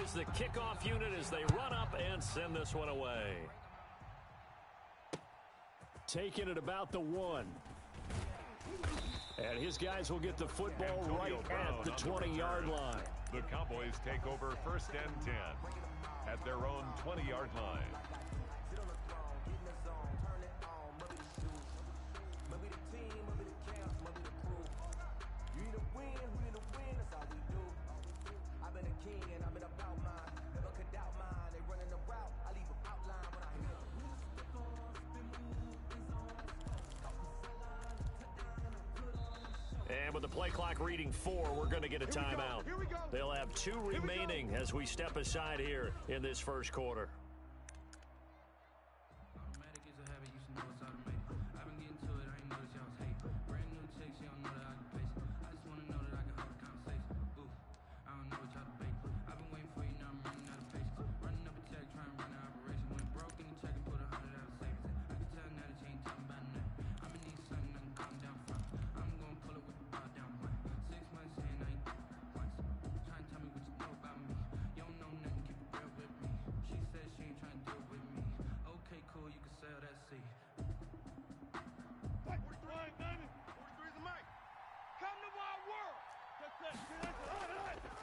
is the kickoff unit as they run up and send this one away. Taking it about the 1. And his guys will get the football right at the 20-yard line. The Cowboys take over 1st and 10 at their own 20-yard line. And with the play clock reading 4, we're going to get a timeout. They'll have 2 remaining as we step aside here in this first quarter.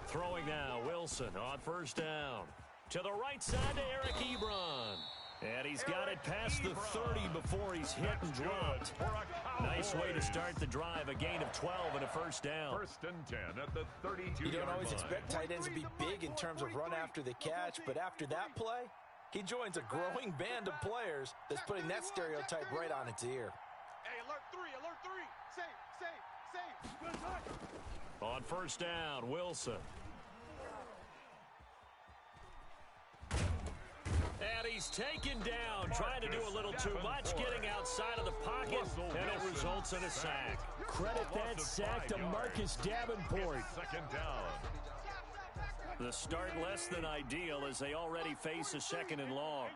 Throwing now, Wilson on 1st down. To the right side to Eric Ebron. And he's got it past the 30 before he's hit and dropped. Nice way to start the drive. A gain of 12 and a 1st down. 1st and 10 at the 32-yard line. You don't always expect tight ends to be big in terms of run after the catch, but after that play, he joins a growing band of players that's putting that stereotype right on its ear. Hey, alert 3, alert 3. Safe. Good touch. On 1st down, Wilson. And he's taken down, trying to do a little too much, getting outside of the pocket, and it results in a sack. Credit that sack to Marcus Davenport. 2nd down. The start less than ideal as they already face a 2nd and long.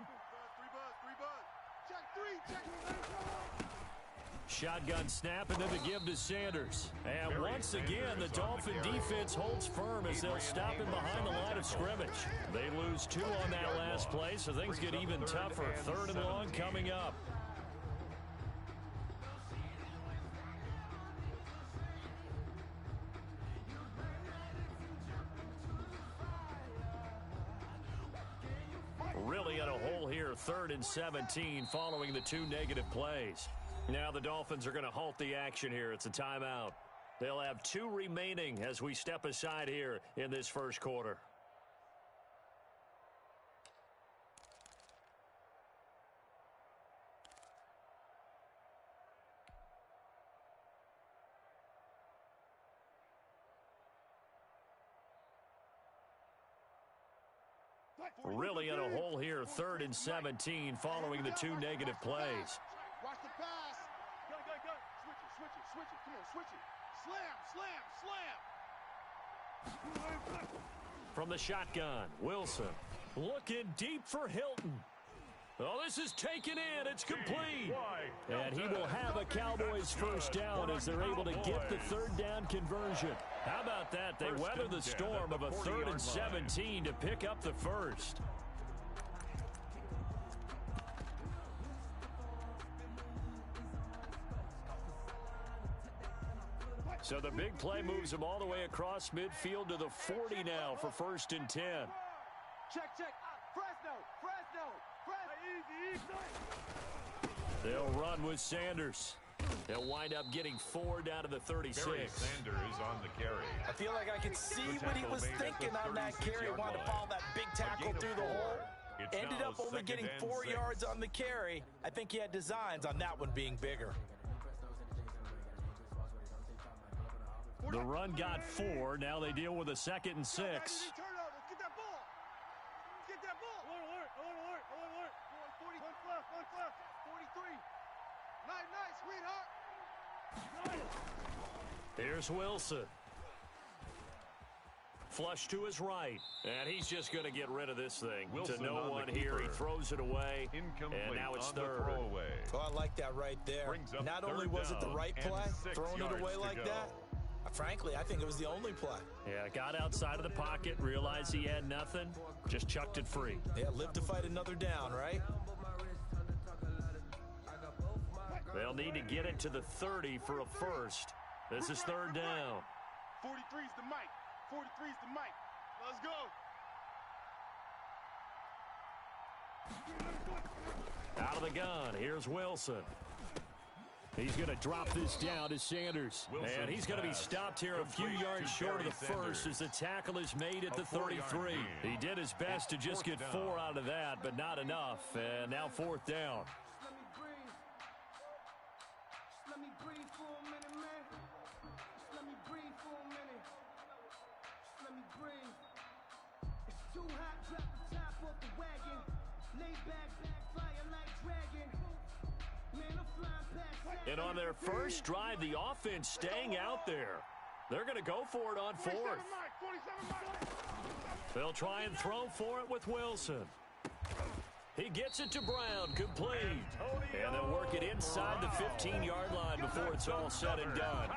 Shotgun snap and then the give to Sanders. And once again, the Dolphin defense holds firm as they'll stop him behind the line of scrimmage. They lose 2 on that last play, so things get even tougher. 3rd and long coming up. Really in a hole here, 3rd and 17 following the 2 negative plays. Now the Dolphins are going to halt the action here. It's a timeout. They'll have 2 remaining as we step aside here in this first quarter. Really in a hole here, 3rd and 17 following the 2 negative plays. Watch the pass. Go. Switch it. Come on, switch it. Slam. From the shotgun, Wilson looking deep for Hilton. Oh, this is taken in. It's complete. And he will have a Cowboys 1st down as they're able to get the 3rd down conversion. How about that? They weather the storm of a 3rd and 17 to pick up the 1st. So the big play moves them all the way across midfield to the 40 now for 1st and 10. Check. Fresno. Easy. They'll run with Sanders. They'll wind up getting 4 down to the 36. Barry Sanders on the carry. I feel like I could see what he was thinking on that carry. Wanted to follow that big tackle through the hole. Ended up only getting 4 yards on the carry. I think he had designs on that one being bigger. The run got 4. Now they deal with a 2nd and 6. Turn over. Get that ball. Alert. 40. One fluff. 43. Nice, sweetheart. Here's Wilson. Flush to his right. And he's just going to get rid of this thing. Wilson to no one here. He throws it away. Incomplete and now it's 3rd. Oh, I like that right there. Not only was it the right play, throwing it away like that, Frankly, I think it was the only play. Yeah, got outside of the pocket, realized he had nothing, just chucked it free. Yeah, live to fight another down, right? They'll need to get it to the 30 for a first. This is third down. 43's the mic. 43's the mic. Let's go. Out of the gun, here's Wilson. He's going to drop this down to Sanders. And he's going to be stopped here a few yards short of the first as the tackle is made at the 33. He did his best to just get 4 out of that, but not enough. And now fourth down. Let me breathe for a minute, man. Just let me breathe for a minute. Just let me breathe. It's too hot, drop the top off the wagon. Lay back, fire like dragon. Man, I'm flying past. And on their first drive, the offense staying out there. They're going to go for it on fourth. They'll try and throw for it with Wilson. He gets it to Brown, complete. And they'll work it inside the 15-yard line before it's all said and done.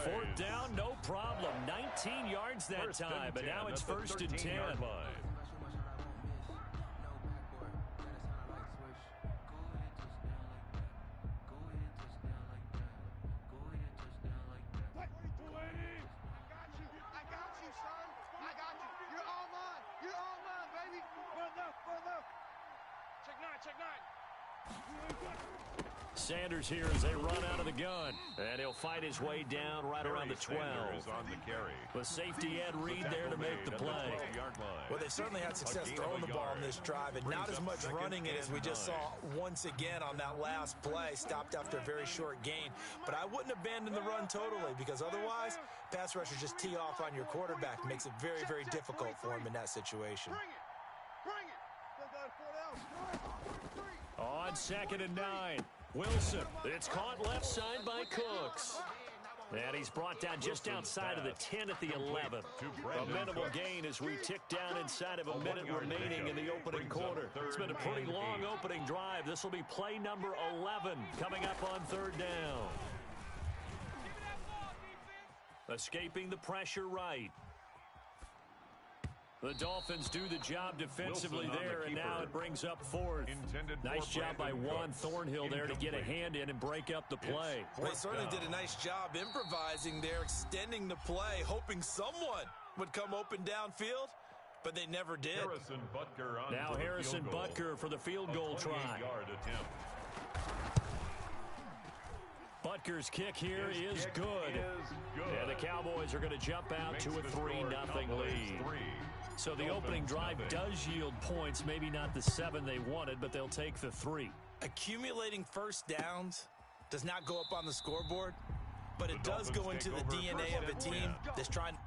Fourth down, no problem. 19 yards that time, but now it's first and 10. Sanders here as they run out of the gun. And he'll fight his way down right around the 12. On the carry. The safety Ed Reed there to make the play. Well, they certainly had success throwing the ball in this drive, and not as much running it as we just saw once again on that last play. Stopped after a very short gain. But I wouldn't abandon the run totally, because otherwise, pass rushers just tee off on your quarterback. Makes it very, very difficult for him in that situation. On 2nd and 9. Wilson, it's caught left side by Cooks. And he's brought down just outside of the 10 at the 11. A minimal gain as we tick down inside of a minute remaining in the opening quarter. It's been a pretty long opening drive. This will be play number 11 coming up on third down. Escaping the pressure right. The Dolphins do the job defensively there, and now it brings up fourth. Nice job by Juan Thornhill there to get a hand in and break up the play. Well, he certainly did a nice job improvising there, extending the play, hoping someone would come open downfield, but they never did. Now Harrison Butker for the field goal try. Butker's kick here is good. And the Cowboys are going to jump out to a 3-0 lead. So the opening drive does yield points, maybe not the 7 they wanted, but they'll take the 3. Accumulating first downs does not go up on the scoreboard, but it does go into the DNA of a team that's trying to...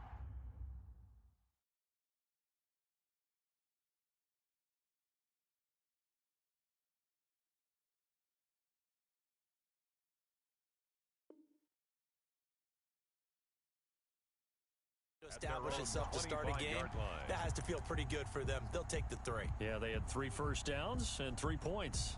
establish itself to start a game. That has to feel pretty good for them. They'll take the 3. Yeah, they had 3 first downs and 3 points.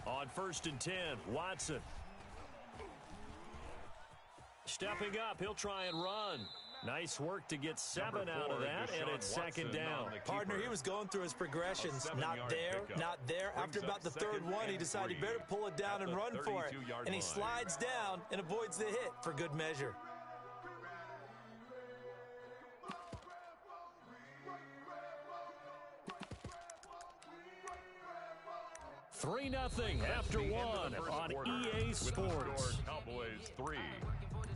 On 1st and 10, Watson. Stepping up, he'll try and run. Nice work to get 7 out of that, and it's 2nd down. Partner, he was going through his progressions. Not there, not there. After about the 3rd one, he decided he better pull it down and run for it. And he slides down and avoids the hit for good measure. 3-0 after 1 on EA Sports. Cowboys 3,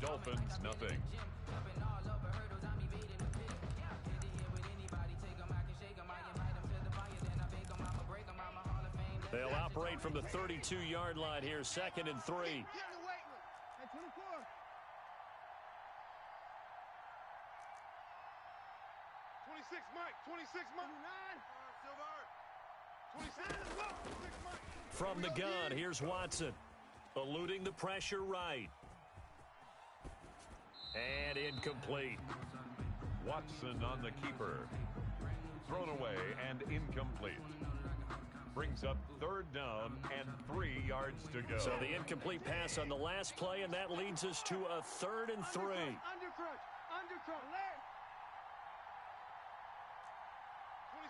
Dolphins nothing. They'll operate from the 32-yard line here, 2nd and 3. From the gun, here's Watson. Eluding the pressure right. And incomplete. Watson on the keeper. Thrown away and incomplete. Brings up third down and 3 yards to go. So the incomplete pass on the last play, and that leads us to a 3rd and 3. Undercrunch.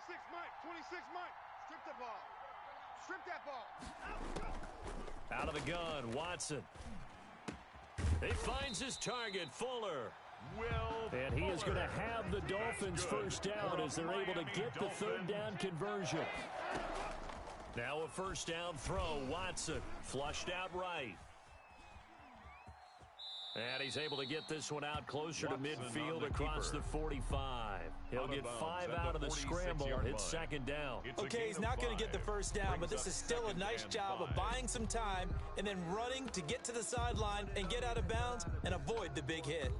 26 Mike. 26 Mike. Strip the ball. Strip that ball. Out of the gun, Watson. He finds his target, Fuller. And he is going to have the Dolphins first down as they're able to get the 3rd down conversion. Now a first down throw, Watson. Flushed out right. And he's able to get this one out closer to midfield across the 45. He'll get 5 out of the scramble and hit 2nd down. Okay, he's not going to get the first down, but this is still a nice job of buying some time and then running to get to the sideline and get out of bounds and avoid the big hit.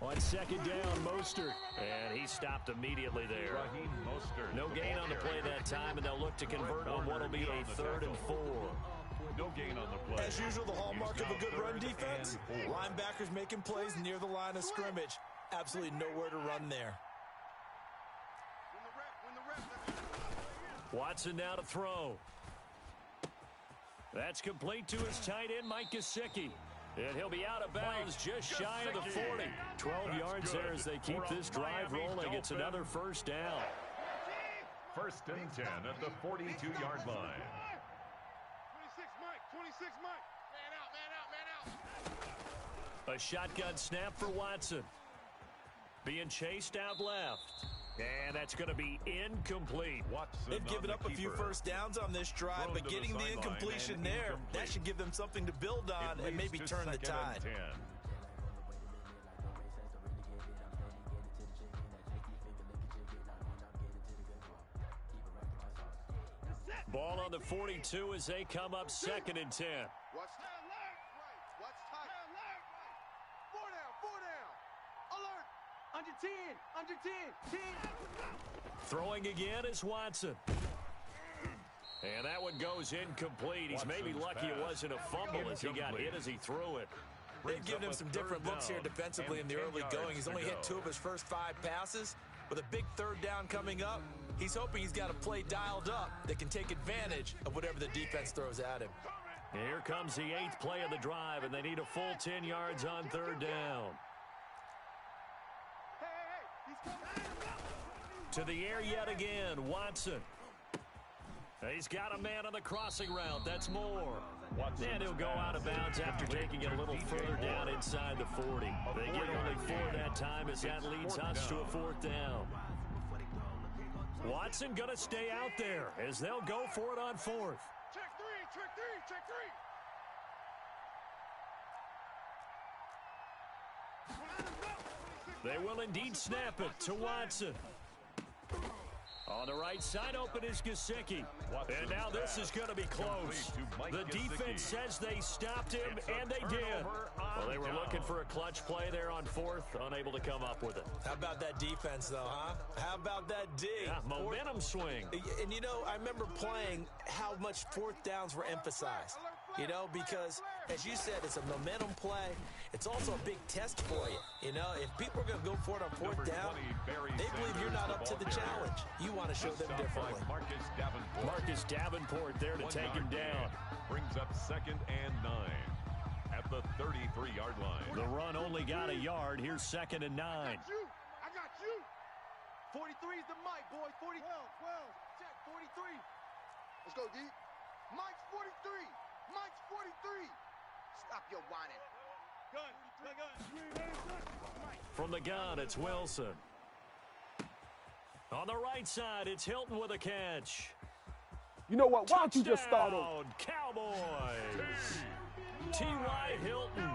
On 2nd down, Mostert. And he stopped immediately there. No gain on the play that time, and they'll look to convert on what will be a 3rd and 4. No gain on the play. As usual, the hallmark of a good run defense, linebackers making plays near the line of scrimmage. Absolutely nowhere to run there. Watson now to throw. That's complete to his tight end, Mike Gesicki. And he'll be out of bounds just shy of the 40. 12 yards there as they keep this drive rolling. It's another first down. 1st and 10 at the 42-yard line. 26 Mike. 26 Mike. Man out. A shotgun snap for Watson. Being chased out left. And that's going to be incomplete. They've given up a few first downs on this drive, but getting the incompletion there, that should give them something to build on and maybe turn the tide. Ball on the 42 as they come up 2nd and 10. Watch tight. Watch tight. 4 down. 4 down. Alert. Under 10. Under 10. 10. Throwing again is Watson. And that one goes incomplete. He's maybe lucky it wasn't a fumble as he got hit as he threw it. They've given him some different looks here defensively in the early going. He's only hit 2 of his first 5 passes. With a big 3rd down coming up, he's hoping he's got a play dialed up that can take advantage of whatever the defense throws at him. Here comes the 8th play of the drive, and they need a full 10 yards on 3rd down. To the air yet again, Watson. He's got a man on the crossing route. That's Moore. And he'll go out of bounds after taking it a little further down inside the 40. They get only 4 that time as that leads us to a 4th down. Watson going to stay out there as they'll go for it on 4th. Check 3. Check 3. They will indeed snap it to Watson. On the right side, open is Gesicki. And now this is going to be close. The defense says they stopped him, and they did. Well, they were looking for a clutch play there on 4th, unable to come up with it. How about that defense, though, huh? How about that D? Yeah, momentum swing. And, you know, I remember playing how much 4th downs were emphasized. You know, because, as you said, it's a momentum play. It's also a big test for you. You know, if people are going to go for it on 4th down, they believe you're not up to the challenge. You want to show them differently. Marcus Davenport there to take him down. Brings up 2nd and 9 at the 33-yard line. The run only got a yard. Here's 2nd and 9. I got you. 43 is the Mike, boys. 40. 12. Check 43. Let's go, D. Mike's 43. Mike's 43. Stop your whining. Gun. From the gun, it's Wilson. On the right side, it's Hilton with a catch. You know what? Why don't you just start over? Cowboys. T.Y. Hilton,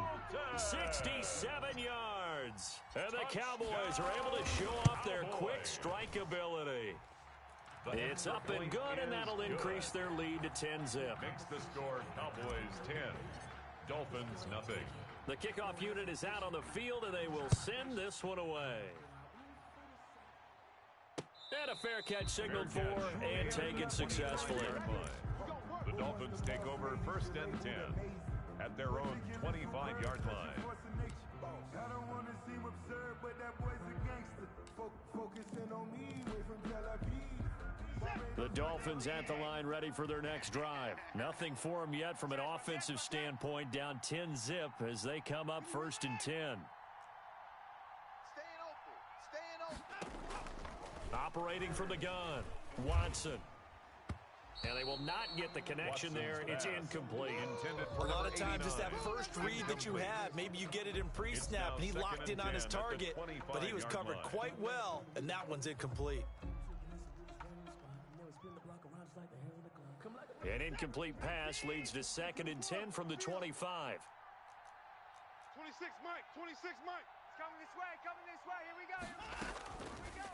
67 yards. yards. And the Cowboys are able to show off their quick strike ability. It's up and good, and that'll increase their lead to 10-zip. Makes the score Cowboys 10, Dolphins nothing. The kickoff unit is out on the field, and they will send this one away. And a fair catch signaled for and taken successfully. The Dolphins take over 1st and 10 at their own 25-yard line. I don't want to seem absurd, but that boy's a gangster. Focusing on me, away from Tel Aviv. The Dolphins at the line ready for their next drive. Nothing for them yet from an offensive standpoint, down 10-zip as they come up 1st and 10. Staying open. Operating from the gun, Watson. And they will not get the connection there. It's incomplete. A lot of times it's that first read that you have. Maybe you get it in pre-snap, and he locked in on his target, but he was covered quite well, and that one's incomplete. An incomplete pass leads to 2nd and 10 from the 25. 26, Mike. 26, Mike. It's coming this way. Here we go.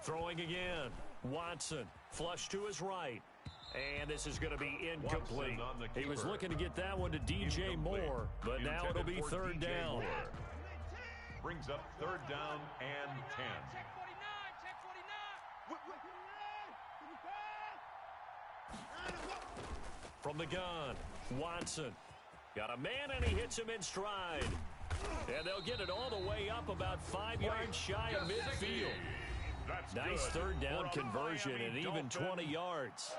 Throwing again. Watson. Flush to his right. And this is going to be incomplete. He was looking to get that one to DJ Moore, but now it'll be 3rd down. Brings up 3rd down and 10. Check 49. From the gun, Watson. Got a man, and he hits him in stride. And they'll get it all the way up about 5 yards shy of midfield. Nice 3rd down conversion and even 20 yards.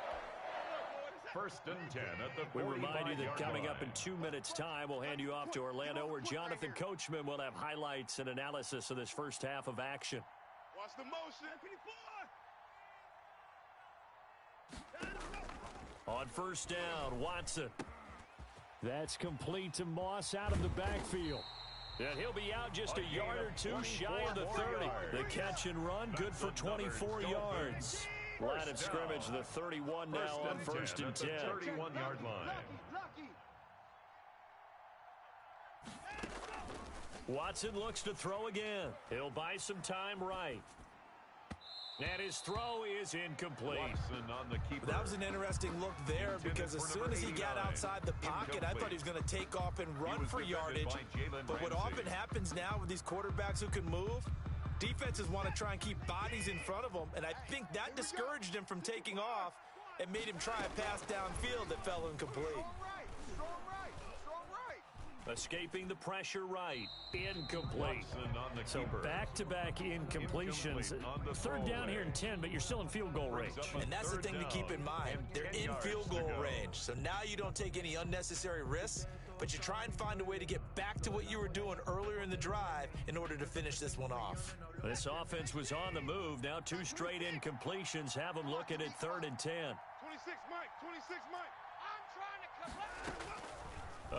1st and 10 at the 45-yard We remind you that coming up in line. 2 minutes' time, we'll hand you off to Orlando, where Jonathan Coachman will have highlights and analysis of this first half of action. Watch the motion. On 1st down, Watson. That's complete to Moss out of the backfield. And he'll be out just a yard or two shy of the 30. The catch and run, good for 24 yards. Line of scrimmage, the 31 now on 1st and 10. 31-yard line. Watson looks to throw again. He'll buy some time right. And his throw is incomplete. Watson on the keeper. That was an interesting look there because as soon as he got outside the pocket, I thought he was going to take off and run for yardage. But what often happens now with these quarterbacks who can move, defenses want to try and keep bodies in front of them, and I think that discouraged him from taking off and made him try a pass downfield that fell incomplete. Strong right. Escaping the pressure right. Incomplete. Watson on the So keeper. back-to-back incompletions. Incomplete on the 3rd down throwaway. here in 10, but you're still in field goal range. And that's the thing to keep in mind. They're in field goal range. So now you don't take any unnecessary risks, but you try and find a way to get back to what you were doing earlier in the drive in order to finish this one off. This offense was on the move. Now 2 straight incompletions have them looking at 3rd and 10. 26, Mike. 26, Mike. I'm trying to come.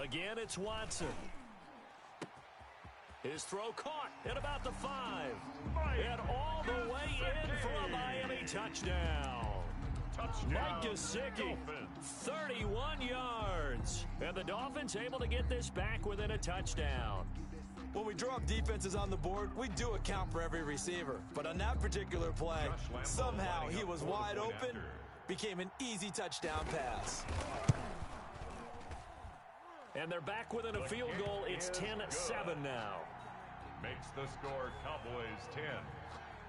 Again, it's Watson. His throw caught at about the 5. And all the way in for a Miami touchdown. Mike Gesicki, 31 yards. And the Dolphins able to get this back within a touchdown. When we draw up defenses on the board, we do account for every receiver. But on that particular play, somehow he was wide open, became an easy touchdown pass. And they're back within a field goal. It's 10-7 now. Makes the score Cowboys 10,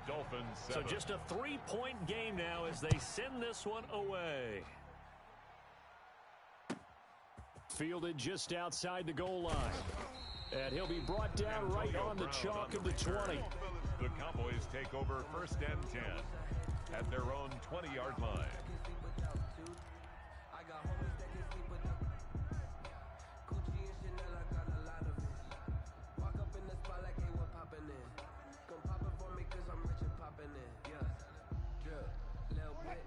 Dolphins 7. So just a 3-point game now as they send this one away. Fielded just outside the goal line. And he'll be brought down right on the chalk of the 20. The Cowboys take over 1st and 10 at their own 20-yard line.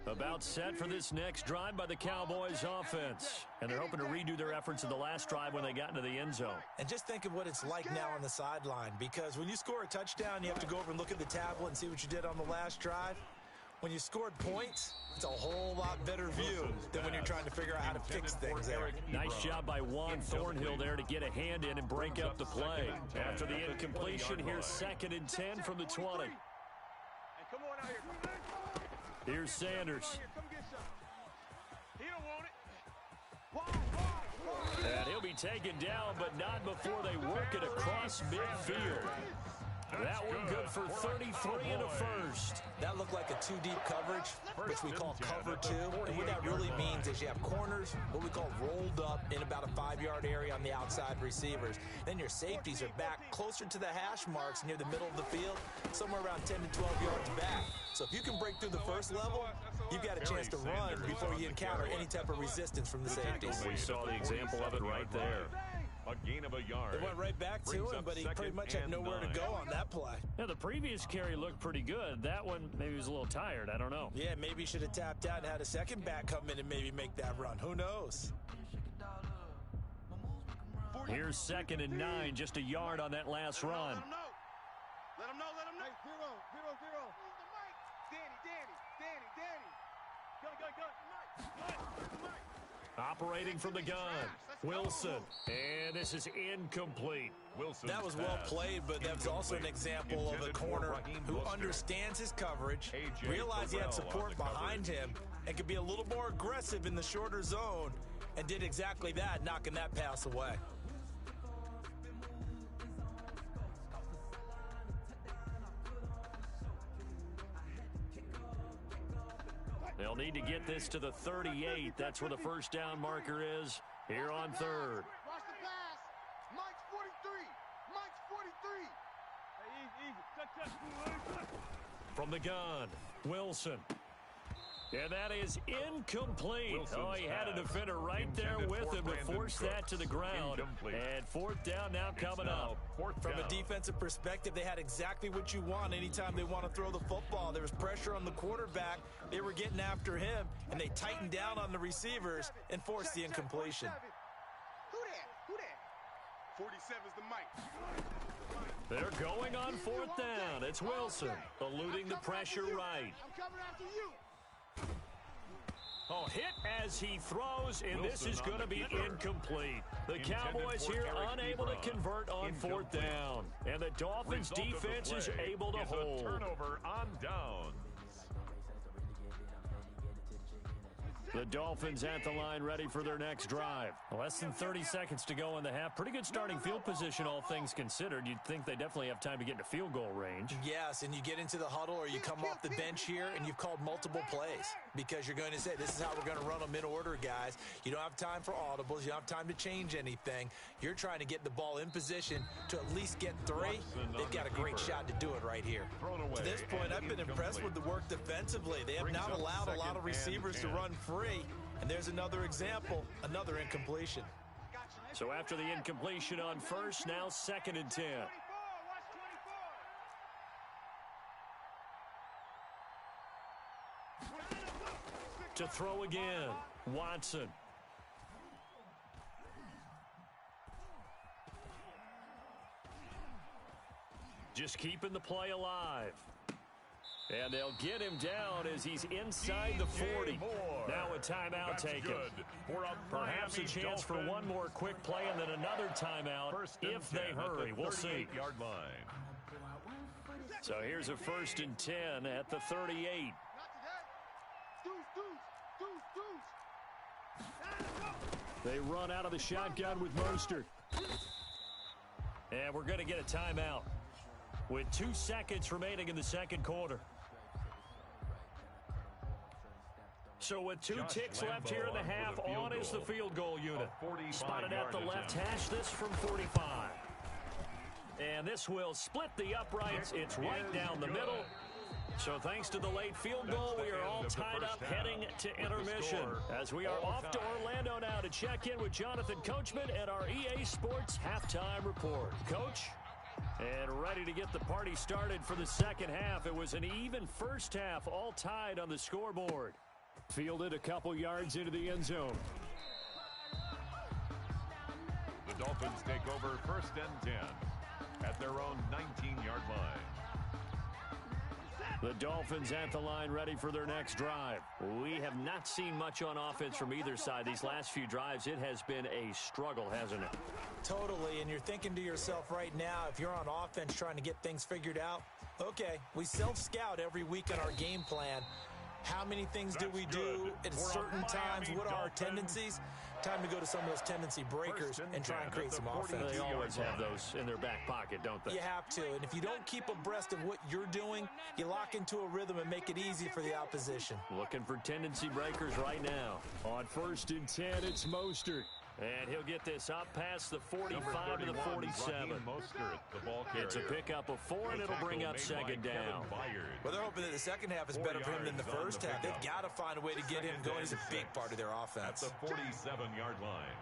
About set for this next drive by the Cowboys offense. And they're hoping to redo their efforts in the last drive when they got into the end zone. And just think of what it's like now on the sideline, because when you score a touchdown, you have to go over and look at the tablet and see what you did on the last drive. When you scored points, it's a whole lot better view than when you're trying to figure out how to fix things there. Nice job by Juan Thornhill there to get a hand in and break up the play. After the incompletion, here's 2nd and 10 from the 20. Here's Sanders. And he'll be taken down, but not before they work it across midfield. That one good for 33 and a first. That looked like a 2-deep coverage, which we call cover 2. And what that really means is you have corners, what we call rolled up in about a 5-yard area on the outside receivers. Then your safeties are back closer to the hash marks near the middle of the field, somewhere around 10 to 12 yards back. So if you can break through the first level, you've got a chance to run before you encounter any type of resistance from the safeties. We saw the example of it right there. A gain of a yard. It went right back to him, but he pretty much had nowhere to go on that play. Yeah, the previous carry looked pretty good. That one, maybe he was a little tired. I don't know. Yeah, maybe he should have tapped out and had a second back come in and maybe make that run. Who knows? Here's 2nd and 9, just a yard on that last run. Let him know. Hey, zero. Danny. Go. Operating from the gun, Wilson. And this is incomplete. That was well played, but that was also an example of a corner who understands his coverage, realized he had support behind him, and could be a little more aggressive in the shorter zone, and did exactly that, knocking that pass away. They'll need to get this to the 38. That's where the first down marker is here on 3rd. Watch the pass. Mike's 43. From the gun, Wilson. And that is incomplete. Oh, he had a defender right there with him to force that to the ground. And 4th down now coming up. From a defensive perspective, they had exactly what you want anytime they want to throw the football. There was pressure on the quarterback. They were getting after him, and they tightened down on the receivers and forced the incompletion. Who that? 47's the Mike. They're going on 4th down. It's Wilson eluding the pressure right. I'm coming after you. Oh, hit as he throws, and this is going to be incomplete. The Cowboys here unable to convert on 4th down. And the Dolphins defense is able to hold. Turnover on downs. The Dolphins at the line ready for their next drive. Less than 30 seconds to go in the half. Pretty good starting field position, all things considered. You'd think they definitely have time to get into field goal range. Yes, and you get into the huddle or you come off the bench here and you've called multiple plays because you're going to say, this is how we're going to run them in order, guys. You don't have time for audibles. You don't have time to change anything. You're trying to get the ball in position to at least get 3. They've got a great shot to do it right here. To this point, I've been impressed with the work defensively. They have not allowed a lot of receivers to run free. And there's another example, another incompletion. So after the incompletion on 1st, now 2nd and 10. To throw again, Watson. Just keeping the play alive. And they'll get him down as he's inside the 40. Now a timeout taken. Perhaps a chance for one more quick play and then another timeout if they hurry. We'll see. So here's a 1st and 10 at the 38. They run out of the shotgun with Mostert. And we're going to get a timeout with 2 seconds remaining in the second quarter. So with 2 ticks left here in the half, on is the field goal unit. Spotted at the left hash, this from 45. And this will split the uprights. It's right down the middle. So thanks to the late field goal, we are all tied up heading to intermission. As we are off to Orlando now to check in with Jonathan Coachman and our EA Sports halftime report. Coach? And ready to get the party started for the second half. It was an even first half, all tied on the scoreboard. Fielded a couple yards into the end zone. The Dolphins take over 1st and 10 at their own 19-yard line. The Dolphins at the line ready for their next drive. We have not seen much on offense from either side. These last few drives, it has been a struggle, hasn't it? Totally, and you're thinking to yourself right now, if you're on offense trying to get things figured out, okay, we self-scout every week on our game plan. How many things do we do at certain times? What are our tendencies? Time to go to some of those tendency breakers and try and create some offense. They always have those in their back pocket, don't they? You have to, and if you don't keep abreast of what you're doing, you lock into a rhythm and make it easy for the opposition. Looking for tendency breakers right now. On 1st and 10, it's Mostert. And he'll get this up past the 45 to the 47. It's a pickup of 4, and it'll bring up 2nd down. Well, they're hoping that the second half is better for him than the first half. They've got to find a way to get him going. He's a big part of their offense. At the 47-yard line.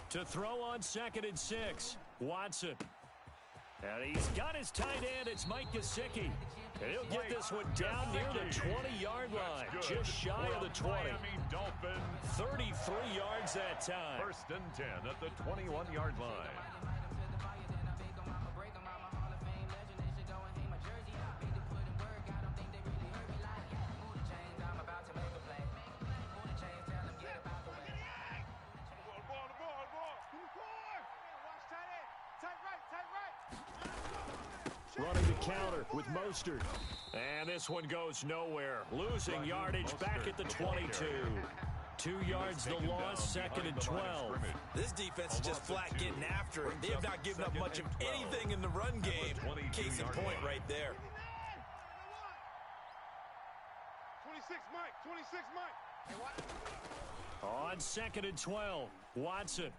To throw on 2nd and 6, Watson. And he's got his tight end. It's Mike Gesicki. And he'll get this one down near the 20-yard line, just shy of the 20. 33 yards that time. 1st and 10 at the 21-yard line. Running the counter with Mostert. And this one goes nowhere. Losing yardage back at the 22. 2 yards the loss, 2nd and 12. This defense is just flat getting after it. They have not given up much of anything in the run game. Case in point right there. 26, Mike. 26, Mike. On 2nd and 12, Watson.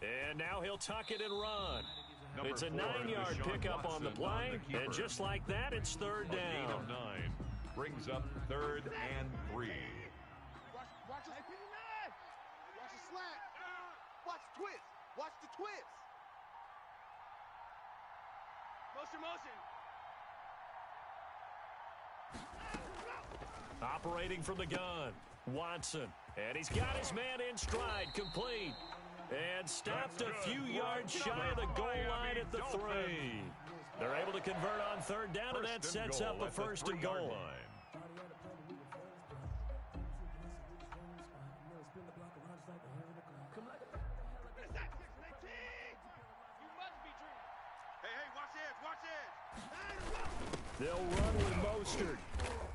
And now he'll tuck it and run. It's a 9-yard pickup on the play, and just like that, it's 3rd down. A gain of 9 brings up 3rd and 3. Watch the slant. Watch the twist. Watch the twist. Motion. Operating from the gun, Watson. And he's got his man in stride, complete. And stopped a few yards shy of the goal line at the 3. They're able to convert on 3rd down, and that sets up a 1st and goal. They'll run with Mostert.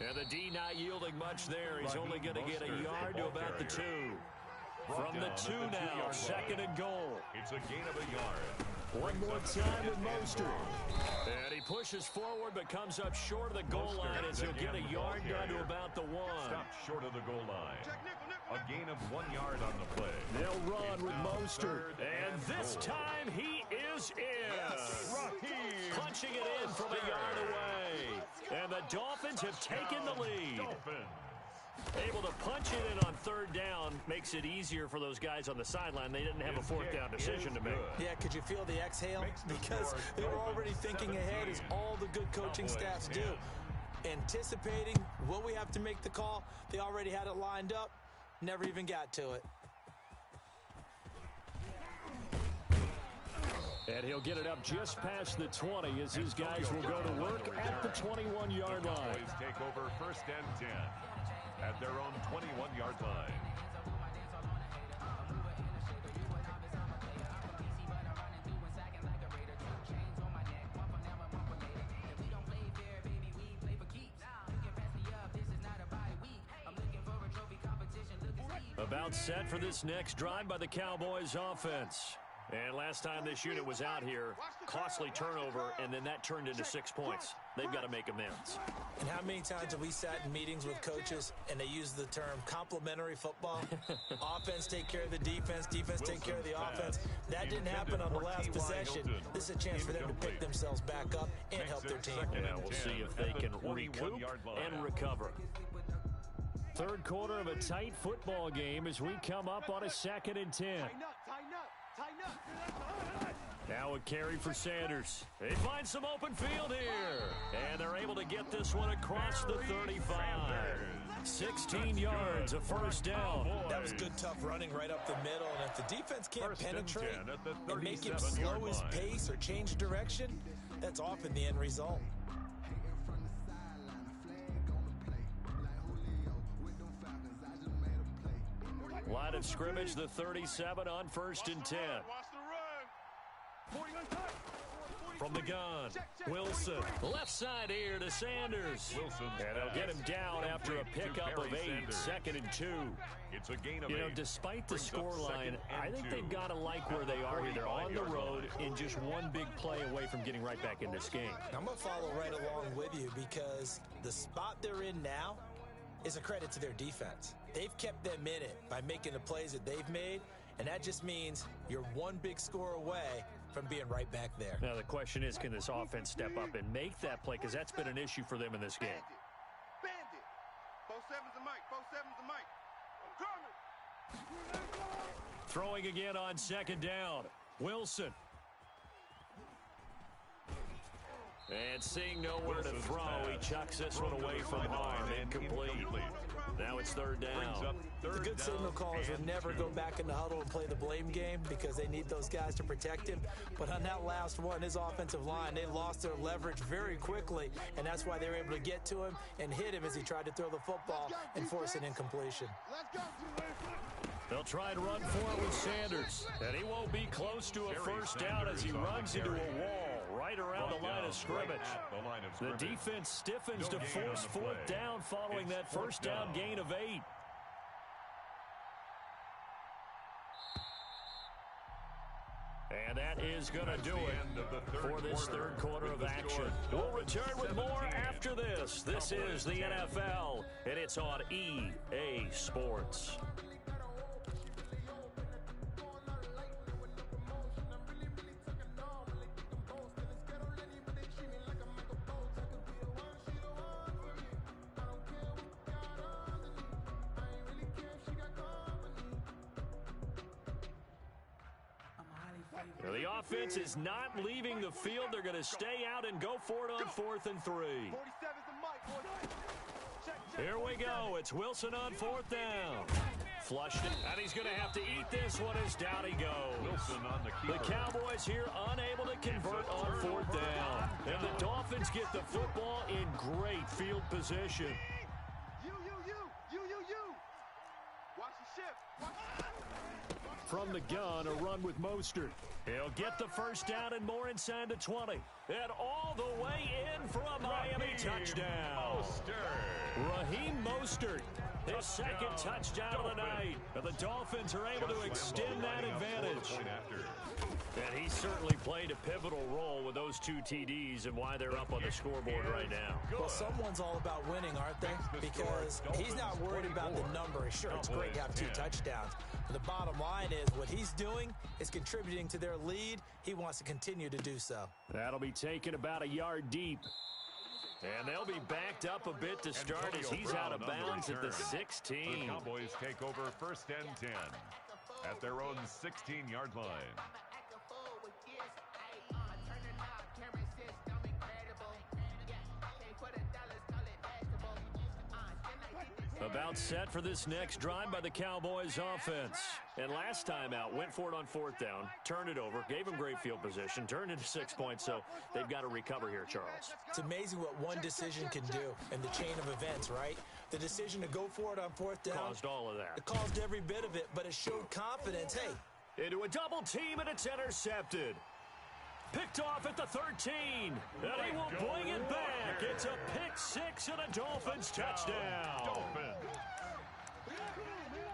And the D not yielding much there. He's only going to get a yard to about the 2. From the 2 now, 2nd and goal. It's a gain of a yard. One more time with Mostert. And he pushes forward but comes up short of the goal line as he'll get a yard down to about the 1. Stop short of the goal line. A gain of 1 yard on the play. They'll run with Mostert. And this time he is in. Punching it in from a yard away. And the Dolphins have taken the lead. Able to punch it in on 3rd down makes it easier for those guys on the sideline. They didn't have a 4th down decision to make. Yeah, could you feel the exhale? Because they were already thinking ahead, as all the good coaching staffs do. Anticipating, will we have to make the call? They already had it lined up, never even got to it. And he'll get it up just past the 20 as his guys will go to work at the 21-yard line. Cowboys take over 1st and 10 at their own 21-yard line. About set for this next drive by the Cowboys offense. And last time this unit was out here, costly turnover, and then that turned into 6 points. They've got to make amends. And how many times have we sat in meetings with coaches and they use the term complementary football? Offense take care of the defense, defense take care of the offense. That didn't happen on the last possession. This is a chance for them to pick themselves back up and help their team. Yeah, we'll see if they can recoup and recover. 3rd quarter of a tight football game as we come up on a 2nd and 10. Now a carry for Sanders. They find some open field here. And they're able to get this one across the 35. 16 yards, a first down. That was good, tough running right up the middle. And if the defense can't penetrate and make him slow his pace or change direction, that's often the end result. Line of scrimmage, the 37 on 1st and 10. From the gun, Wilson. Left side here to Sanders. And they'll get him down after a pickup of 8, 2nd and 2. It's a gain of 8. Despite the scoreline, I think they've got to like where they are here. They're on the road in just one big play away from getting right back in this game. I'm going to follow right along with you because the spot they're in now is a credit to their defense. They've kept them in it by making the plays that they've made, and that just means you're one big score away from being right back there. Now, the question is, can this offense step up and make that play? Because that's been an issue for them in this game. Bandit. 4-7's the mic. 4-7's the mic. I'm coming. Throwing again on 2nd down. Wilson. And seeing nowhere to throw, he chucks this one away from harm. Incomplete. Now it's 3rd down. The good signal callers would never go back in the huddle and play the blame game because they need those guys to protect him. But on that last one, his offensive line, they lost their leverage very quickly, and that's why they were able to get to him and hit him as he tried to throw the football and force an incompletion. They'll try and run for it with Sanders, and he won't be close to a first down as he runs into a wall right around the line of scrimmage. The defense stiffens to force 4th down following that first down gain of 8. And that is going to do it for this 3rd quarter of action. We'll return with more after this. This is the NFL, and it's on EA Sports. The offense is not leaving the field. They're going to stay out and go for it on 4th and 3. 47's the mic, boy. Here we go. It's Wilson on 4th down. Flushed it, and he's going to have to eat this one as down he goes. Wilson on the keeper. The Cowboys here unable to convert on 4th down. And the Dolphins get the football in great field position. You. Watch the ship. Watch the ship. From the gun, a run with Mostert. He'll get the first down and more inside the 20. And all the way in for a Miami touchdown. Raheem Mostert, his 2nd touchdown of the night. And the Dolphins are able to extend that advantage. And he certainly played a pivotal role with those 2 TDs and why they're up on the scoreboard right now. Well, someone's all about winning, aren't they? Because he's not worried about the number. Sure, it's great to have 2 touchdowns. But the bottom line is what he's doing is contributing to their lead. He wants to continue to do so. That'll be taken about a yard deep. And they'll be backed up a bit to start as he's out of bounds at the 16. The Cowboys take over 1st and 10 at their own 16-yard line. About set for this next drive by the Cowboys offense. And last time out, went for it on 4th down, turned it over, gave them great field position, turned into 6 points, so they've got to recover here, Charles. It's amazing what one decision can do in the chain of events, right? The decision to go for it on 4th down. Caused all of that. It caused every bit of it, but it showed confidence. Hey. Into a double team, and it's intercepted. Picked off at the 13, and he will bring it back. It's a pick 6 and a Dolphins touchdown.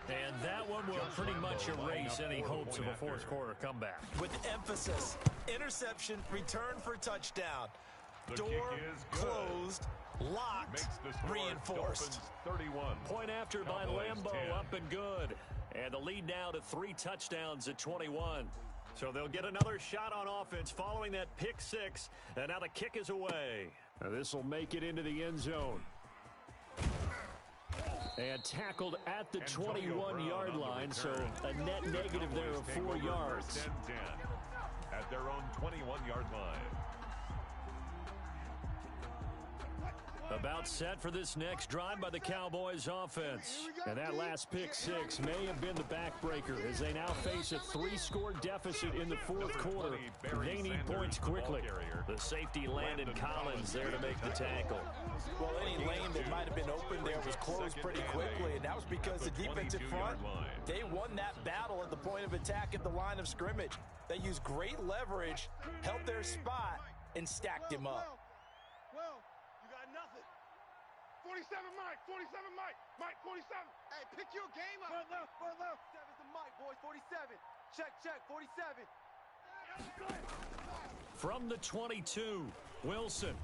And that one will pretty much erase any hopes of a 4th quarter comeback. With emphasis, interception, return for touchdown. Door closed, locked, reinforced. 31. Point after by Lambeau, up and good. And the lead now to 3 touchdowns at 21. So they'll get another shot on offense following that pick 6. And now the kick is away. This will make it into the end zone. And tackled at the 21-yard line, so a net negative there of 4 yards. at their own 21-yard line. About set for this next drive by the Cowboys offense. And that last pick six may have been the backbreaker as they now face a 3-score deficit in the fourth quarter. They need points quickly. The safety Landon Collins there to make the tackle. Well, any lane that might have been open there was closed pretty quickly, and that was because the defensive front, they won that battle at the point of attack at the line of scrimmage. They used great leverage, held their spot, and stacked him up. Well, you got nothing. 47 Mike, 47 Mike, Mike 47. Hey, pick your game up. Run left. 7's the Mike, boys, 47. Check, 47. From the 22, Wilson.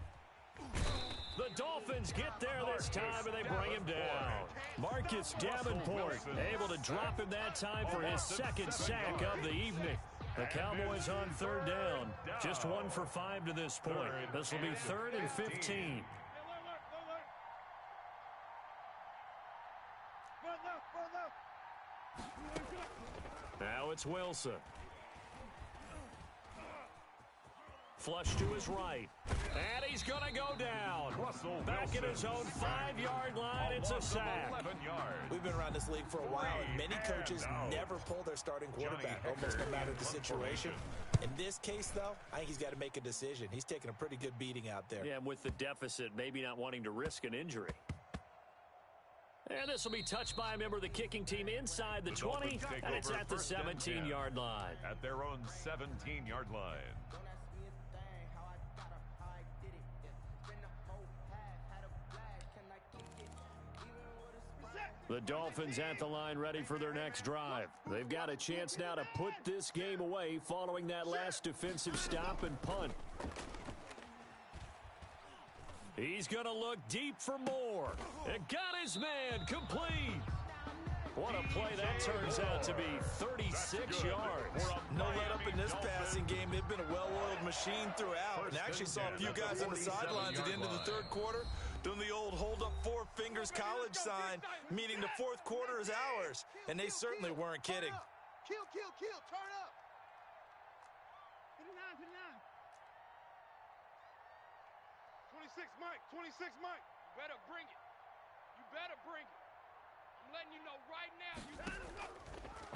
The Dolphins get there this time, and they bring him down. Marcus Davenport able to drop him that time for his second sack of the evening. The Cowboys on third down. Just 1 for 5 to this point. This will be 3rd and 15. Now it's Wilson. Flush to his right. And he's going to go down. Back at his own 5-yard line. It's a sack. We've been around this league for a while, and many coaches never pull their starting quarterback, almost no matter the situation. In this case, though, I think he's got to make a decision. He's taking a pretty good beating out there. Yeah, and with the deficit, maybe not wanting to risk an injury. And this will be touched by a member of the kicking team inside the 20, and it's at the 17-yard line. At their own 17-yard line. The Dolphins at the line ready for their next drive. They've got a chance now to put this game away following that last defensive stop and punt. He's going to look deep for more. It got his man complete. What a play that turns out to be, 36 yards. No let up in this passing game. They've been a well-oiled machine throughout. And actually saw a few guys on the sidelines at the end of the third quarter doing the old hold up 4 fingers college sign, meaning the fourth quarter is ours. And they certainly weren't kidding. Kill, turn up. 26 Mike, 26 Mike. You better bring it. I'm letting you know right now. You better go.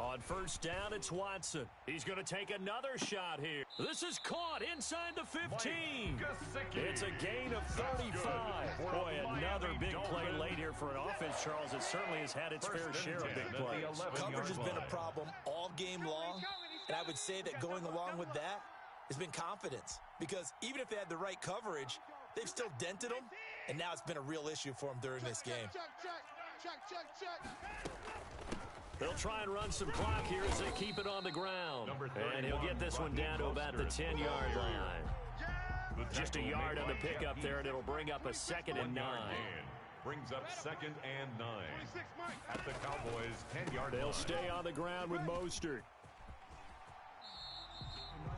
On first down, it's Watson. He's going to take another shot here. This is caught inside the 15. It's a gain of 35. Boy, another big play late here for an offense, Charles. It certainly has had its fair share of big plays. Coverage has been a problem all game long, and I would say that going along with that has been confidence. Because even if they had the right coverage, they've still dented them, and now it's been a real issue for them during this game. Check. They'll try and run some clock here as they keep it on the ground. And he'll get this one down to about the 10-yard line. Just a yard on the pickup there, and it'll bring up a 2nd and 9. Brings up 2nd and 9 at the Cowboys' 10-yard line. They'll stay on the ground with Mostert.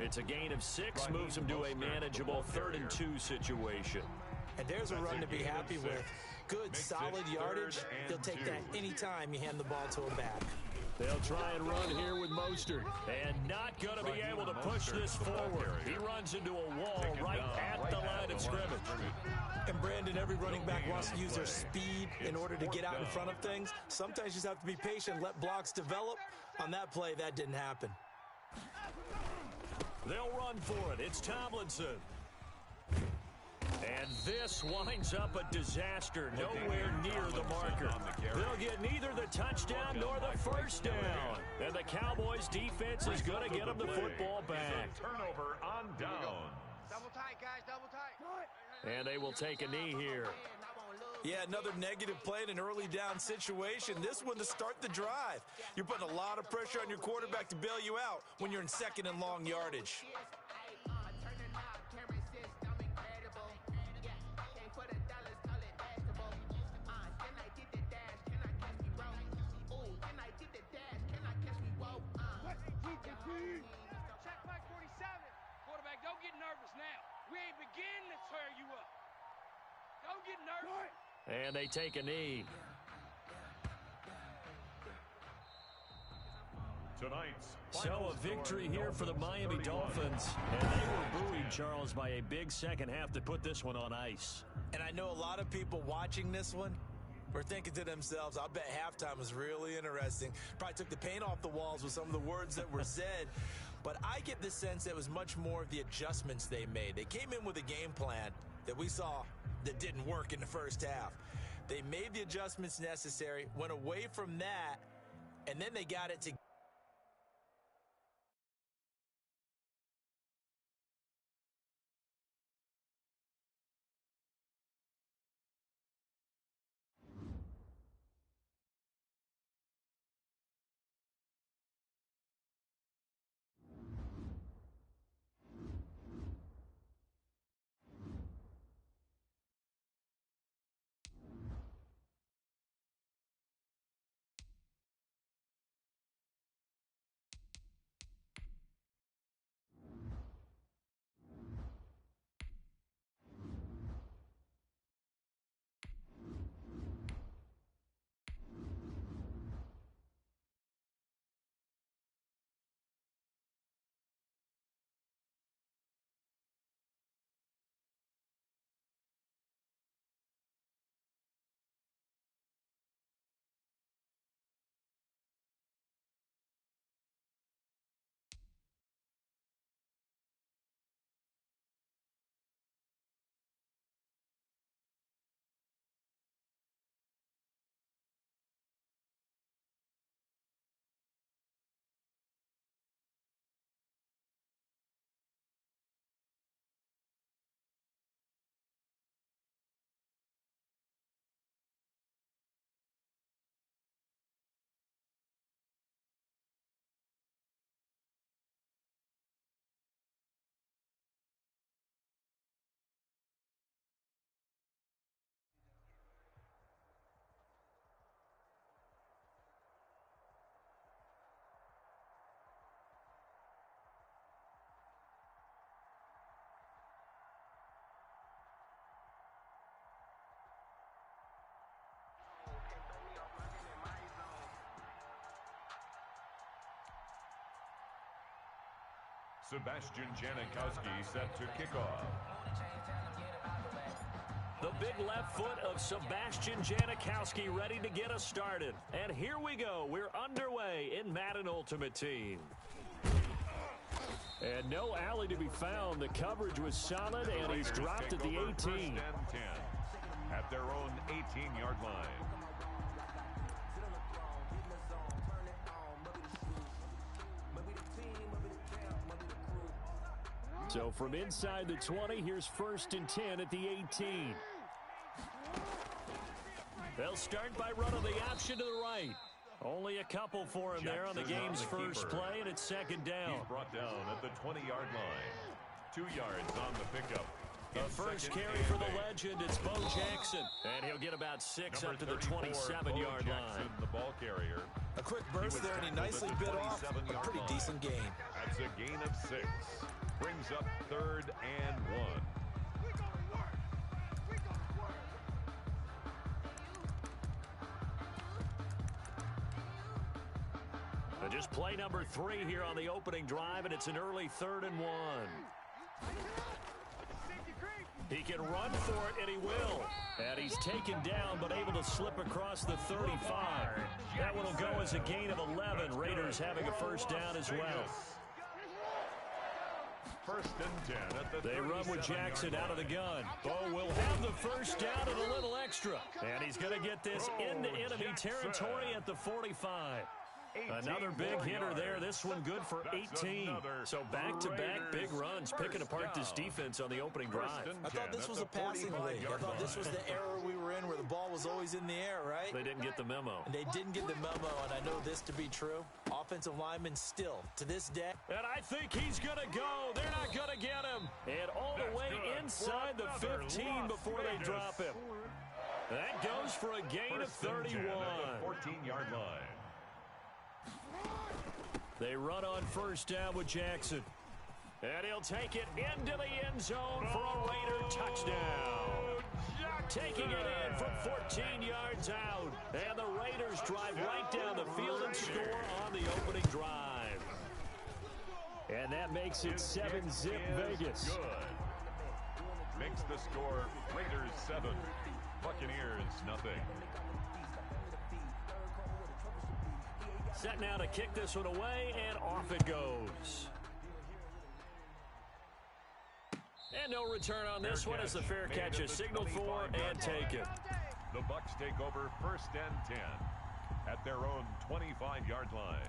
It's a gain of 6, moves them to a manageable 3rd and 2 situation. And there's a run to be happy with. Good, solid yardage. He'll take that anytime you hand the ball to him back. They'll try and run here with Mostert. And not going to be able to push this forward. He runs into a wall right at the line of scrimmage. And Brandon, every running back wants to use their speed in order to get out in front of things. Sometimes you just have to be patient, let blocks develop. On that play, that didn't happen. They'll run for it. It's Tomlinson. And this winds up a disaster, nowhere near the marker. They'll get neither the touchdown nor the first down. And the Cowboys' defense is going to get them the football back. Turnover on down. Double tight, guys, double tight. And they will take a knee here. Yeah, another negative play in an early down situation. This one to start the drive. You're putting a lot of pressure on your quarterback to bail you out when you're in 2nd and long yardage. Check Mike 47. Quarterback, don't get nervous now. We ain't beginning to tear you up. Don't get nervous. And they take a knee. tonight's So a victory here for the Miami Dolphins. And they were buoyed, Charles, by a big second half to put this one on ice. And I know a lot of people watching this one were thinking to themselves, I'll bet halftime was really interesting. Probably took the paint off the walls with some of the words that were said. But I get the sense that it was much more of the adjustments they made. They came in with a game plan that we saw that didn't work in the first half. They made the adjustments necessary, went away from that, and then they got it together. Sebastian Janikowski set to kick off. The big left foot of Sebastian Janikowski ready to get us started. And here we go. We're underway in Madden Ultimate Team. And no alley to be found. The coverage was solid, and he's dropped at the 18. First and 10 at their own 18-yard line. So from inside the 20, here's first and 10 at the 18. They'll start by running the option to the right. Only a couple for him there on the game's first play, and it's second down. He's brought down at the 20-yard line. 2 yards on the pickup. The first carry for the legend, it's Bo Jackson. And he'll get about 6 up to the 27-yard line. The ball carrier. A quick burst there, and he nicely bit off a pretty decent gain. That's a gain of 6. Brings up 3rd and 1. And just play number 3 here on the opening drive, and it's an early 3rd and 1. He can run for it, and he will. And he's taken down, but able to slip across the 35. That one will go as a gain of 11. Raiders having a first down as well. First and 10 at the They run with Jackson out of the gun. Bo will have the first down and a little extra. And he's going to get this into enemy territory at the 45. Another big hitter there. This one good for 18. So back-to-back big runs, picking apart this defense on the opening drive. I thought this was a passing league. I thought this was the era we were in where the ball was always in the air, right? They didn't get the memo. And they didn't get the memo, and I know this to be true. Offensive linemen still, to this day. And I think he's going to go. They're not going to get him. And all the way inside the 15 before they drop him. That goes for a gain of 31. 14-yard line. They run on first down with Jackson. And he'll take it into the end zone for a Raider touchdown. Taking it in from 14 yards out. And the Raiders drive right down the field and score on the opening drive. And that makes it 7-zip Vegas. Good. Makes the score Raiders 7, Buccaneers nothing. Set now to kick this one away, and off it goes. And no return on this one as the fair catch is signaled for and taken. The Bucs take over 1st and 10 at their own 25-yard line.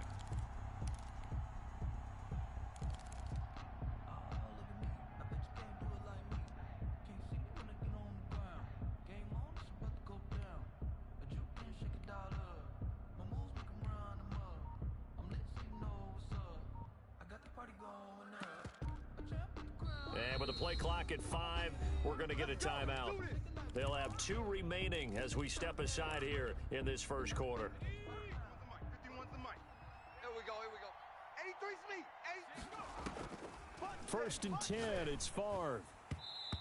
And with the play clock at 5, we're going to get a timeout. They'll have 2 remaining as we step aside here in this first quarter. 51's the mic. Here we go, here we go. 83's me. 1st and 10, it's Favre.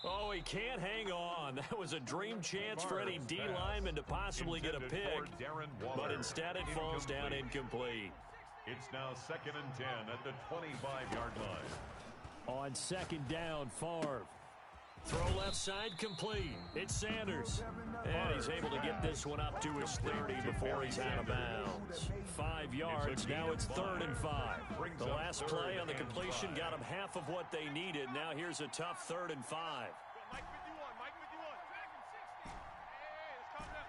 Oh, he can't hang on. That was a dream chance for any D lineman to possibly get a pick, but instead it falls down incomplete. It's now 2nd and 10 at the 25-yard line. On 2nd down, Favre. Throw left side complete. It's Sanders. And he's able to get this one up to his 30 before he's out of bounds. 5 yards. Now it's 3rd and 5. The last play on the completion got them half of what they needed. Now here's a tough 3rd and 5. Mike 51, Mike 51. Hey, let's calm down.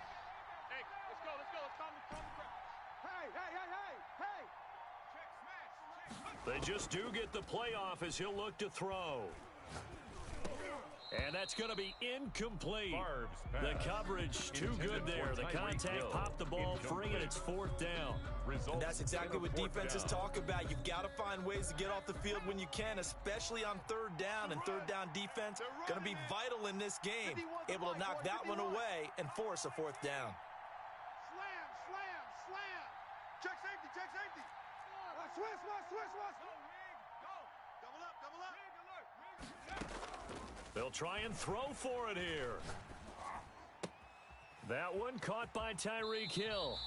Hey, let's go. Let's calm the crowd. Hey. Check, smash. They just do get the playoff as he'll look to throw. And that's going to be incomplete. The coverage too good there. The contact popped the ball free, and it's 4th down. And that's exactly what defenses talk about. You've got to find ways to get off the field when you can, especially on 3rd down. And 3rd down defense going to be vital in this game. Able to knock that one away and force a 4th down. Slam. Check safety. Swish. Double up. They'll try and throw for it here. That one caught by Tyreek Hill.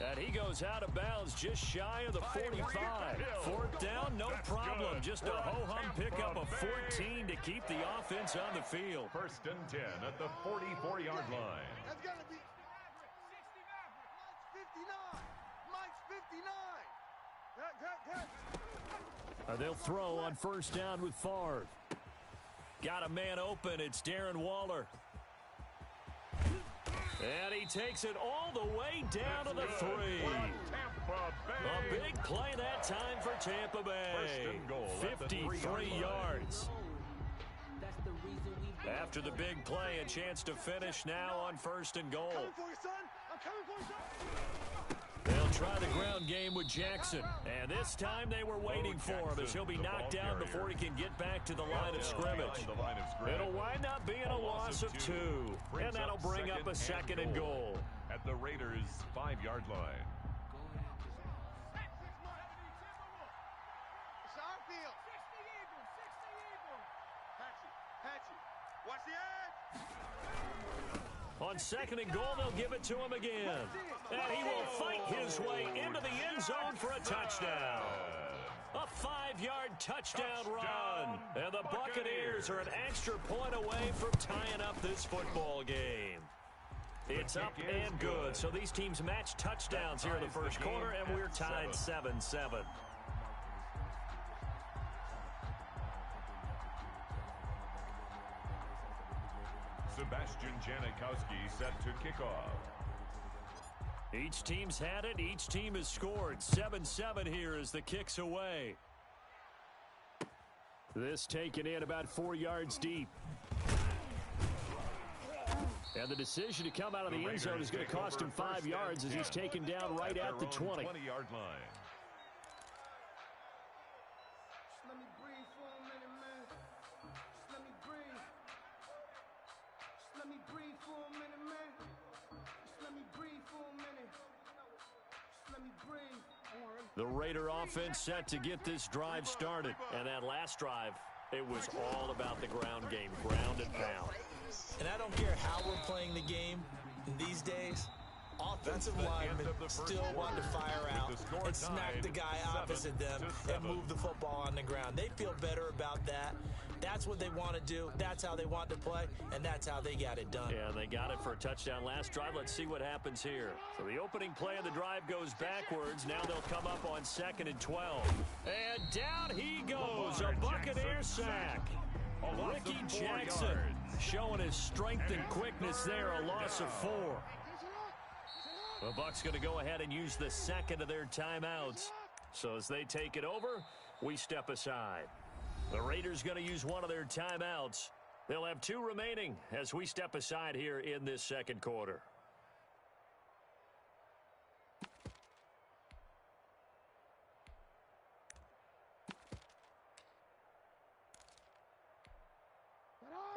And he goes out of bounds just shy of the 45. 4th down, no problem. Just a ho-hum pickup of 14 to keep the offense on the field. 1st and 10 at the 44-yard line. That's got to be 59. Mike's 59. They'll throw on 1st down with Favre. Got a man open. It's Darren Waller. And he takes it all the way down to the 3. A big play that time for Tampa Bay. 53 yards. After the big play, a chance to finish now on 1st and goal. I'm coming for you, son. They'll try the ground game with Jackson. And this time they were waiting for him as he'll be knocked down before he can get back to the line of scrimmage. It'll wind up being a loss of 2. And that'll bring up a 2nd and goal. At the Raiders' 5-yard line. It's our field. 60 Eagle. Patchy. Watch the edge. On 2nd and goal, they'll give it to him again. And he will fight his way into the end zone for a touchdown. A 5-yard touchdown run. And the Buccaneers are an extra point away from tying up this football game. It's up and good. So these teams match touchdowns here in the first quarter, and we're tied 7-7. Sebastian Janikowski set to kick off. Each team's had it. Each team has scored. 7-7 here as the kick's away. This taken in about 4 yards deep. And the decision to come out of the end zone is going to cost him 5 yards as he's taken down right at the 20. 20-yard line. Let me breathe for a minute, man. Let me breathe. Let me breathe for a minute, man. Let me breathe for a minute. Let me breathe. The Raider offense set to get this drive started. And that last drive, it was all about the ground game, ground and pound. And I don't care how we're playing the game, these days, offensive linemen still want to fire out and smack the guy opposite them and move the football on the ground. They feel better about that. That's what they want to do. That's how they want to play, and that's how they got it done. Yeah, they got it for a touchdown last drive. Let's see what happens here. So the opening play of the drive goes backwards. Now they'll come up on 2nd and 12. And down he goes, a Buccaneer sack. Ricky Jackson showing his strength and quickness there, a loss of 4. The Bucs going to go ahead and use the second of their timeouts. So as they take it over, we step aside. The Raiders going to use one of their timeouts. They'll have 2 remaining as we step aside here in this second quarter.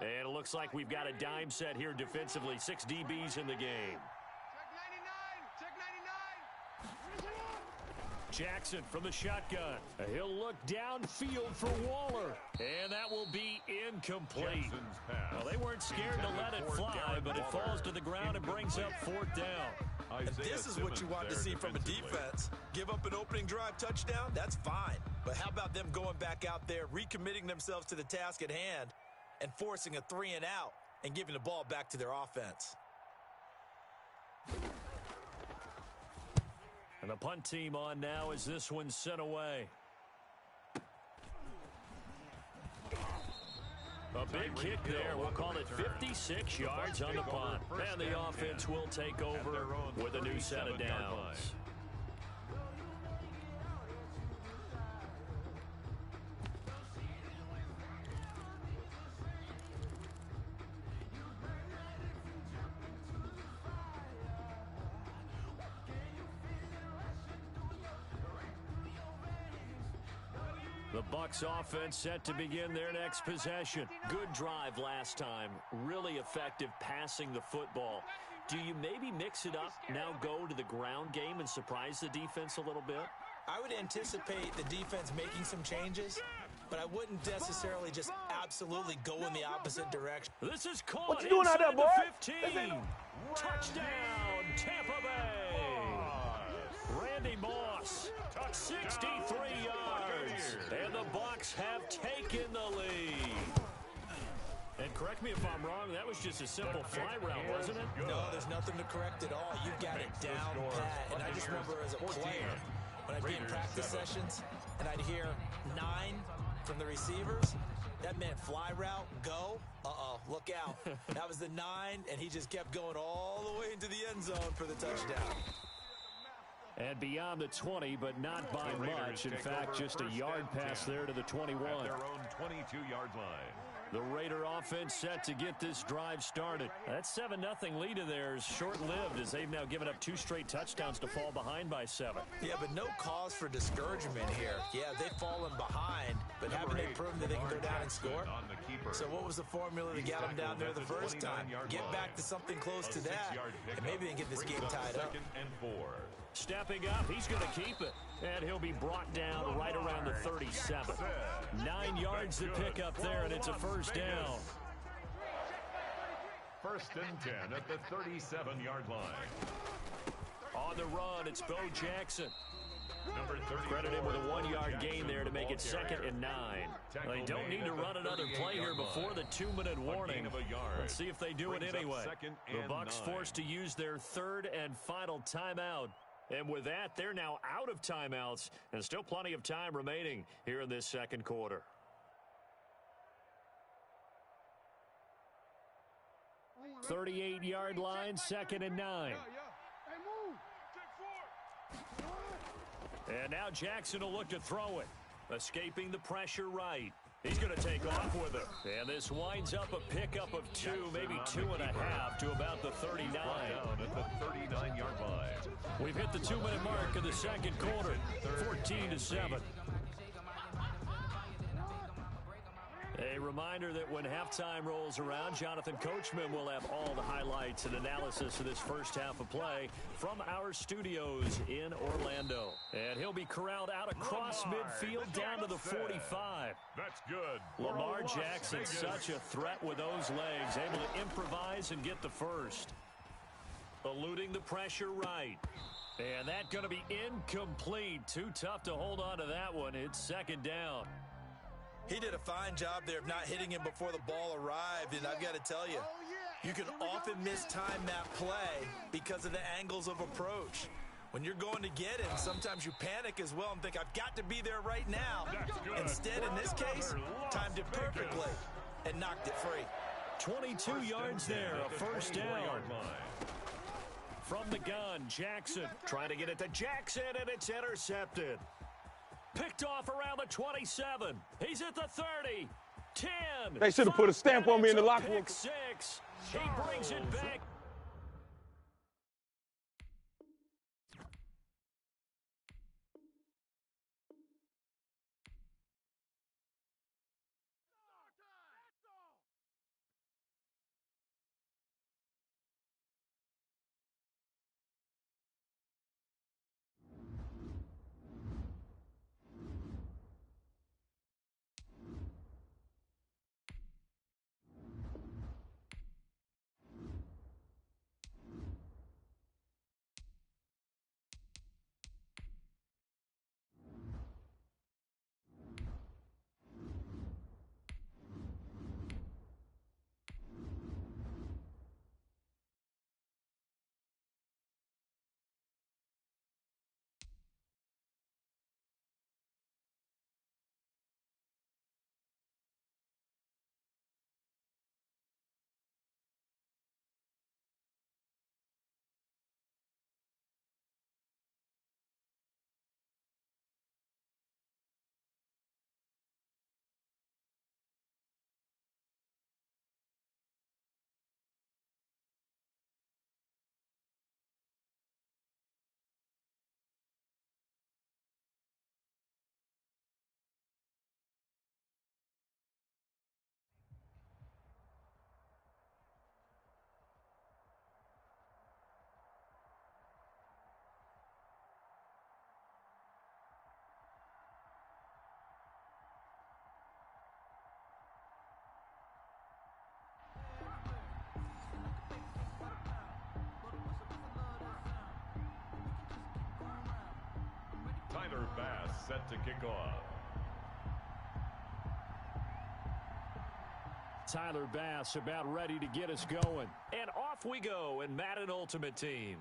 And it looks like we've got a dime set here defensively. 6 DBs in the game. Jackson from the shotgun. He'll look downfield for Waller. And that will be incomplete. Well, they weren't scared to let it fly, but it falls to the ground and brings up 4th down. And this is what you want to see from a defense. Give up an opening drive touchdown, that's fine. But how about them going back out there, recommitting themselves to the task at hand, and forcing a 3 and out and giving the ball back to their offense. And the punt team on now as this one's sent away. A big kick there. We'll call it 56 yards on the punt. And the offense will take over with a new set of downs. The Bucs offense set to begin their next possession. Good drive last time. Really effective passing the football. Do you maybe mix it up, now go to the ground game and surprise the defense a little bit? I would anticipate the defense making some changes, but I wouldn't necessarily just absolutely go in the opposite direction. This is caught. What you doing out there, boy? 15. Touchdown, Tampa Bay. Randy Moss, 63 yards. And the Bucs have taken the lead. And correct me if I'm wrong, that was just a simple fly route, wasn't it? No, there's nothing to correct at all. You've got it down pat. And I just remember as a player, when I'd be in practice sessions, and I'd hear 9 from the receivers, that meant fly route, go. Uh-oh, look out. That was the 9, and he just kept going all the way into the end zone for the touchdown. And beyond the 20, but not by much. In fact, just a yard pass there to the 21. At their own 22-yard line. The Raider offense set to get this drive started. That 7-0 lead of theirs short-lived as they've now given up 2 straight touchdowns to fall behind by 7. Yeah, but no cause for discouragement here. Yeah, they've fallen behind, but haven't they proven that they can go down and score? So what was the formula to get them down there the first time? Get back to something close to that, and maybe they can get this game tied up. Stepping up, he's going to keep it. And he'll be brought down right around the 37. 9 yards to pick up there, and it's a first down. 1st and 10 at the 37-yard line. On the run, it's Bo Jackson. Credit him with a 1-yard gain there to make it 2nd and 9. They don't need to run another play here before the 2-minute warning. Let's see if they do it anyway. The Bucs forced to use their 3rd and final timeout. And with that, they're now out of timeouts and still plenty of time remaining here in this second quarter. Yeah. 38-yard line, 2nd and 9. And now Jackson will look to throw it. Escaping the pressure right. He's going to take off with it. And this winds up a pickup of 2, maybe 2.5 to about the 39. At the 39-yard line. We've hit the 2-minute mark of the second quarter, 14-7. A reminder that when halftime rolls around, Jonathan Coachman will have all the highlights and analysis of this first half of play from our studios in Orlando. And he'll be corralled out across midfield down to the 45. That's good. Lamar Jackson, such a threat with those legs, able to improvise and get the first. eluding the pressure right. And that going to be incomplete. Too tough to hold on to that one. It's second down. He did a fine job there of not hitting him before the ball arrived, and I've got to tell you, you can often mistime that play because of the angles of approach. When you're going to get him, sometimes you panic as well and think, I've got to be there right now. Instead, in this case, timed it perfectly and knocked it free. 22 yards there, a first down. From the gun, Jackson trying to get it to Jackson, and it's intercepted. Picked off around the 27. He's at the 30. 10. They should have put a stamp on me in the locker room. 6. He brings it back. Tyler Bass set to kick off. Tyler Bass about ready to get us going. And off we go in Madden Ultimate Team.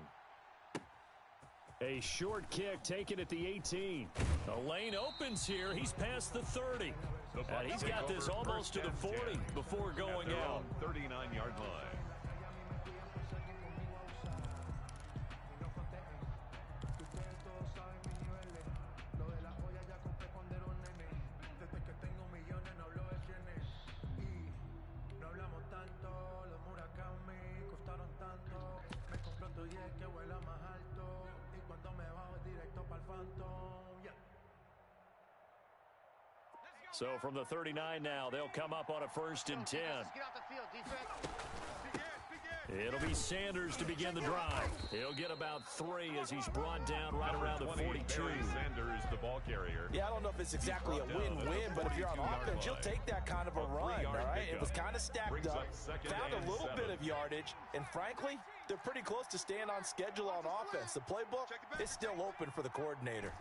A short kick taken at the 18. The lane opens here. He's past the 30. And he's got this almost to the 40 before going out. 39-yard line. So from the 39 now, they'll come up on a 1st and 10. It'll be Sanders to begin the drive. He'll get about 3 as he's brought down right around the 42. Sanders, the ball carrier. Yeah, I don't know if it's exactly a win-win, but if you're on offense, you'll take that kind of a run, all right? It was kind of stacked up, found a little bit of yardage, and frankly, they're pretty close to staying on schedule on offense. The playbook is still open for the coordinator.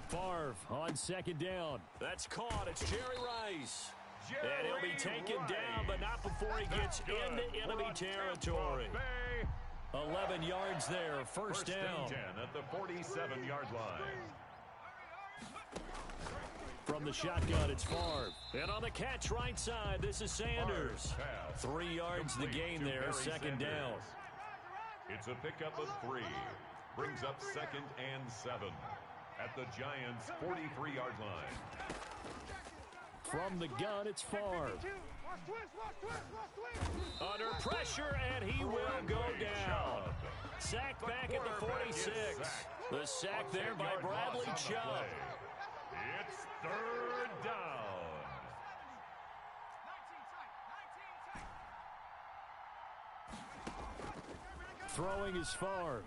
Favre on 2nd down. That's caught. It's Jerry Rice. And he'll be taken down, but not before he gets into enemy territory. 11 yards there. First down. 10 at the 47-yard line. From the shotgun, it's Favre. And on the catch right side, this is Sanders. 3 yards the gain there. 2nd down. It's a pickup of 3. Brings up 2nd and 7. At the Giants' 43-yard line. From the gun, it's Favre. Under pressure, and he will go down. Sacked back at the 46. The sack there by Bradley Chubb. It's 3rd down. Throwing is Favre.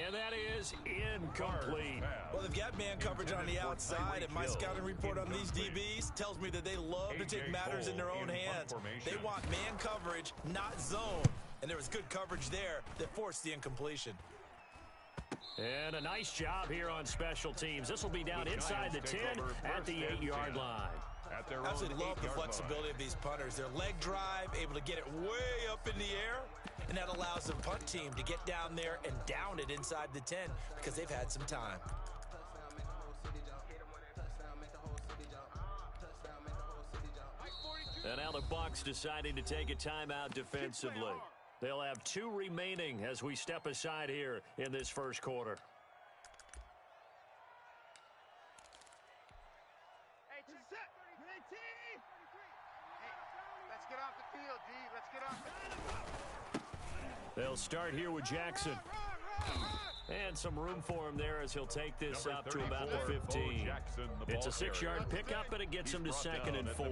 And that is incomplete. Well, they've got man coverage on the outside, and my scouting report on these DBs tells me that they love to take matters in their own hands. They want man coverage, not zone. And there was good coverage there that forced the incompletion. And a nice job here on special teams. This will be down inside the 10 at the 8-yard line. Absolutely love the flexibility of these punters. Their leg drive, able to get it way up in the air, and that allows the punt team to get down there and down it inside the 10 because they've had some time. And now the Bucs deciding to take a timeout defensively. They'll have 2 remaining as we step aside here in this first quarter. Let's get off the field, G. Let's get off the field. They'll start here with Jackson. And some room for him there as he'll take this up to about the 15. It's a 6-yard pickup, and it gets him to 2nd and 4. All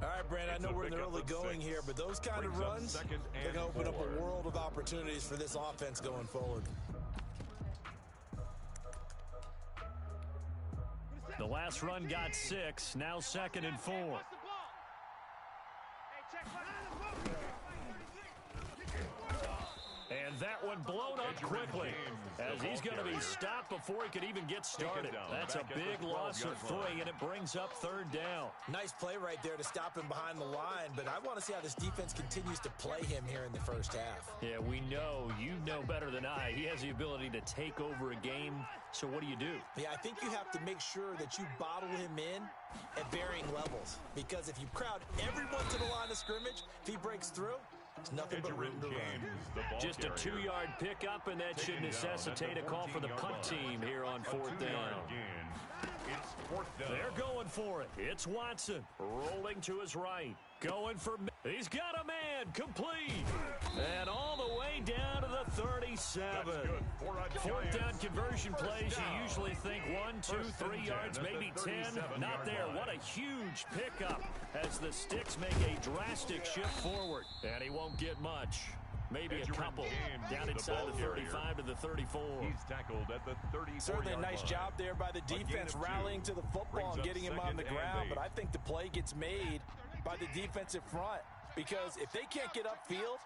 right, Brandon, I know we're in the early going here, but those kind of runs, they're going to open up a world of opportunities for this offense going forward. The last run got 6, now 2nd and 4. And that one blown up quickly as he's going to be stopped before he could even get started. That's a big loss of footing, and it brings up 3rd down. Nice play right there to stop him behind the line, but I want to see how this defense continues to play him here in the first half. Yeah, we know. You know better than I. He has the ability to take over a game, so what do you do? Yeah, I think you have to make sure that you bottle him in at varying levels, because if you crowd everyone to the line of scrimmage, if he breaks through, it's nothing but room to run. Just a 2-yard pickup, and that should necessitate a call for the punt team here on 4th down. They're going for it. It's Watson rolling to his right. Going for he's got a man complete. And all the way down to the 37. 4th down conversion plays, you usually think 1, 2, 3 yards, maybe 10. Not there. What a huge pickup as the Sticks make a drastic shift forward. And he won't get much. Maybe a couple down inside the 35 to the 34. He's tackled at the 34. Certainly a nice job there by the defense rallying to the football and getting him on the ground, but I think the play gets made by the defensive front, because if they can't get upfield,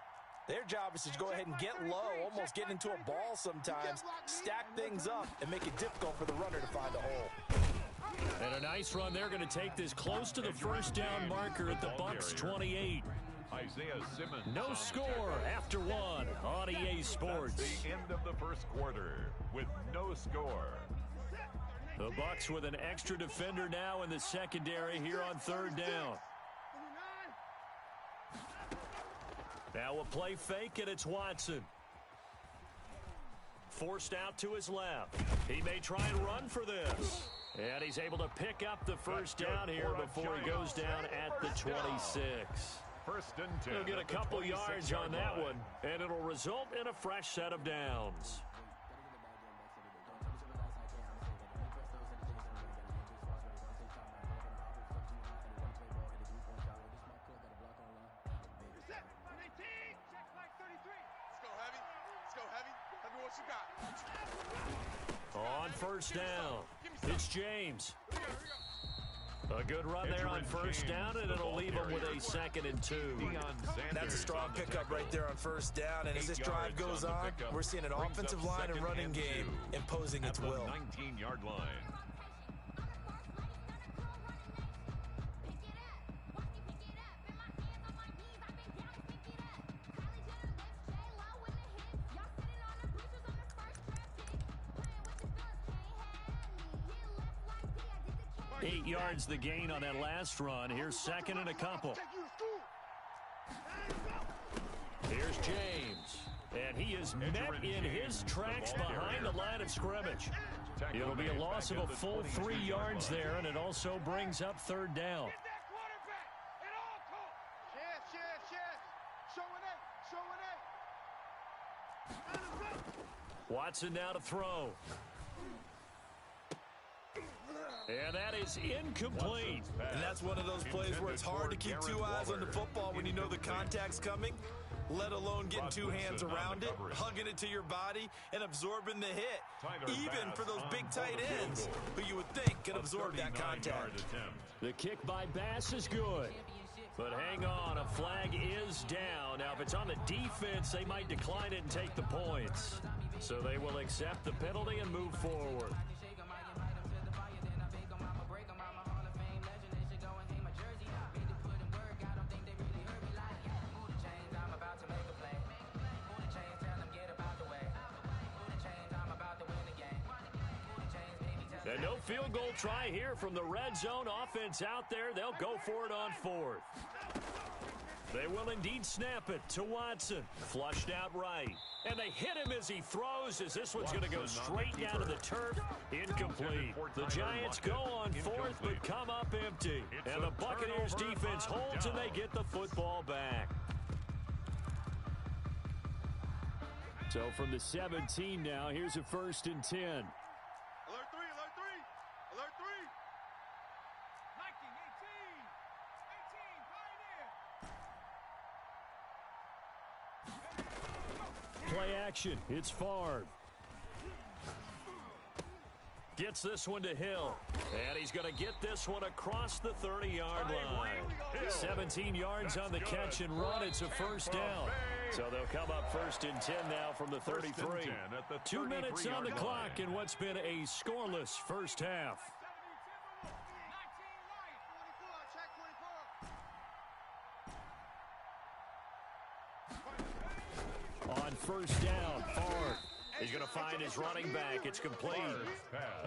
their job is to go ahead and get low, almost get into a ball sometimes, stack things up, and make it difficult for the runner to find a hole. And a nice run. They're going to take this close to the 1st down marker at the Bucs 28. Isaiah Simmons. No score after 1 on EA Sports. That's the end of the first quarter with no score. The Bucs with an extra defender now in the secondary here on 3rd down. Now a play fake, and it's Watson. Forced out to his left. He may try and run for this. And he's able to pick up the 1st down here before he goes down at the 26. 1st and 10. He'll get a couple yards on that one, and it'll result in a fresh set of downs. On 1st down, it's James. A good run there on 1st down, and it'll leave him with a 2nd and 2. That's a strong pickup right there on 1st down, and as this drive goes on, we're seeing an offensive line and running game imposing its will. 19-yard line. Eight yards the gain on that last run. Here's 2nd and a couple. Here's James. And he is met in his tracks behind the line of scrimmage. It'll be a loss of a full 3 yards there, and it also brings up 3rd down. Watson now to throw. And that is incomplete. And that's one of those plays where it's hard to keep 2 eyes on the football when you know the contact's coming. let alone getting two hands around it, hugging it to your body, and absorbing the hit. Even for those big tight ends who you would think can absorb that contact. The kick by Bass is good. But hang on, a flag is down. Now, if it's on the defense, they might decline it and take the points. So they will accept the penalty and move forward. And no field goal try here from the red zone offense out there. They'll go for it on fourth. They will indeed snap it to Watson. Flushed out right. And they hit him as he throws, as this one's going to go straight down to the turf. Incomplete. The Giants go on fourth but come up empty. And the Buccaneers defense holds and they get the football back. So from the 17 now, here's a 1st and 10. Alert 3, alert 3, alert 3. 18, Play action. It's Favre. Gets this one to Hill. And he's going to get this one across the 30-yard line. 17 yards on the catch and run. It's a 1st down. So they'll come up 1st and 10 now from the 33. 2 minutes on the clock in what's been a scoreless first half. On 1st down, Favre. He's going to find his running back. It's complete.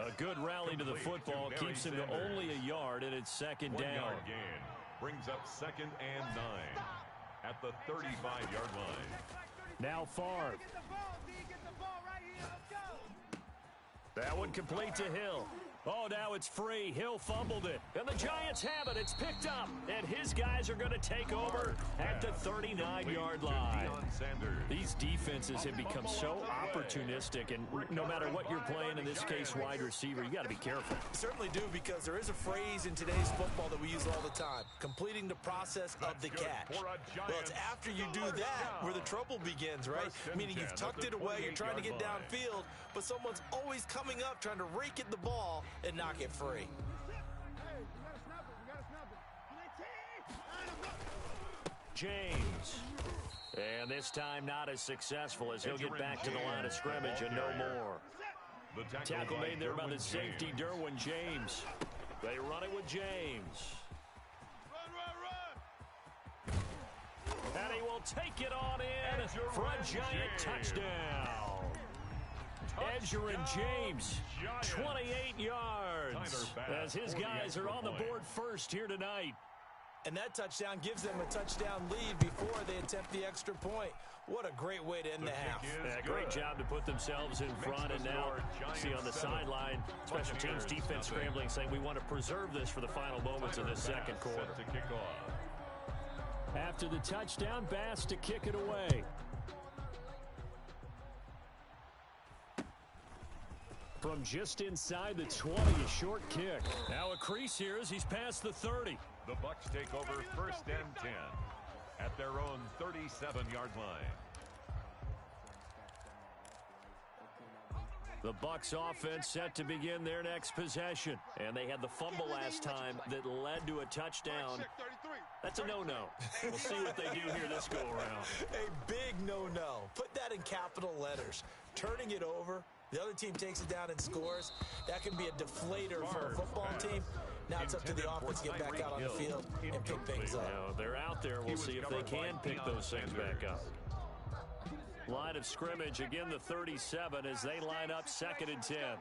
A good rally to the football. Keeps him to only a yard, and it's 2nd down. 1 yard gain brings up 2nd and 9 at the 35-yard line. Now Favre. That one complete to Hill. Oh, now it's free. Hill fumbled it. And the Giants have it. It's picked up. And his guys are going to take over at the 39-yard line. These defenses have become so opportunistic. And no matter what you're playing, in this case, wide receiver, you got to be careful. Certainly do, because there is a phrase in today's football that we use all the time. Completing the process of the catch. Well, it's after you do that where the trouble begins, right? Meaning you've tucked it away, you're trying to get downfield, but someone's always coming up trying to rake at the ball and knock it free. James. And this time not as successful, as he'll get back to the line of scrimmage and no more. Tackle made there by the safety, Derwin James. They run it with James. And he will take it on in for a Giant touchdown. Edgerrin James, 28 yards, as his guys are on the board first here tonight. And that touchdown gives them a touchdown lead before they attempt the extra point. What a great way to end the half. Yeah, great job to put themselves in front, and now see on the sideline, special teams defense scrambling, saying we want to preserve this for the final moments of this second quarter. After the touchdown, Bass to kick it away. From just inside the 20, a short kick. Now a crease here as he's past the 30. The Bucs take over 1st and 10 at their own 37-yard line. The Bucs offense set to begin their next possession. And they had the fumble last time that led to a touchdown. That's a no-no. We'll see what they do here this go-around. A big no-no. Put that in capital letters. Turning it over, the other team takes it down and scores. That can be a deflator for a football team. Now it's up to the offense to get back out on the field and pick things up. Now, they're out there. We'll see if they can pick those things back up. Line of scrimmage, again the 37 as they line up 2nd and 10.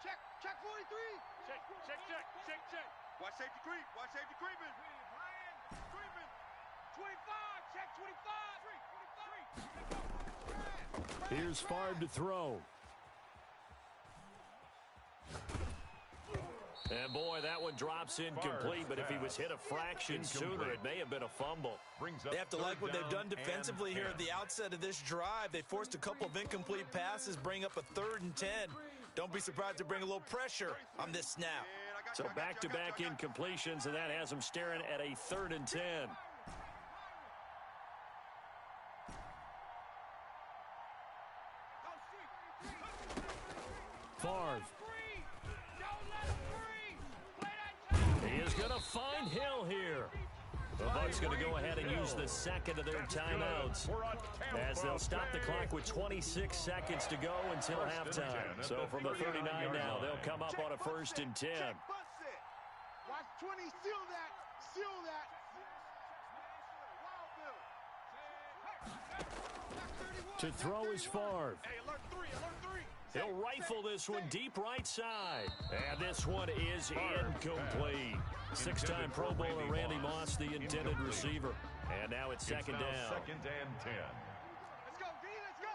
Check 43. Check. Watch safety creep. Watch safety creeping. 25. Check 25. Here's Favre to throw. And boy, that one drops incomplete, but if he was hit a fraction sooner, it may have been a fumble. They have to like what they've done defensively here at the outset of this drive. They forced a couple of incomplete passes, bring up a 3rd and 10. Don't be surprised to bring a little pressure on this snap. So back-to-back incompletions, and that has them staring at a 3rd and 10. going to find Hill here. The Bucs going to go ahead and use the second of their timeouts as they'll stop the clock with 26 seconds to go until halftime. So from the 39 now, they'll come up on a 1st and 10. Watch 20, seal that, seal that. To throw is Favre. He'll rifle this one deep right side. And this one is incomplete. 6-time Pro Bowler Randy Moss, the intended receiver. And now it's second down. 2nd and 10. Let's go, D, let's go.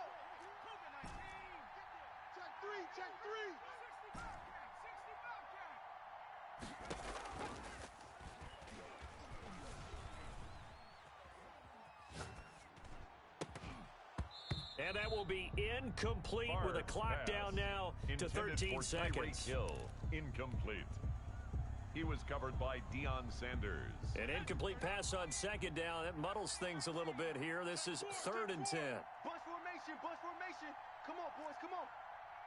Check three, check three. And that will be incomplete with a clock down now to 13 seconds. Hill, incomplete. He was covered by Deion Sanders. An incomplete pass on second down. That muddles things a little bit here. This is 3rd and 10. Bunch formation, bunch formation. Come on, boys, come on.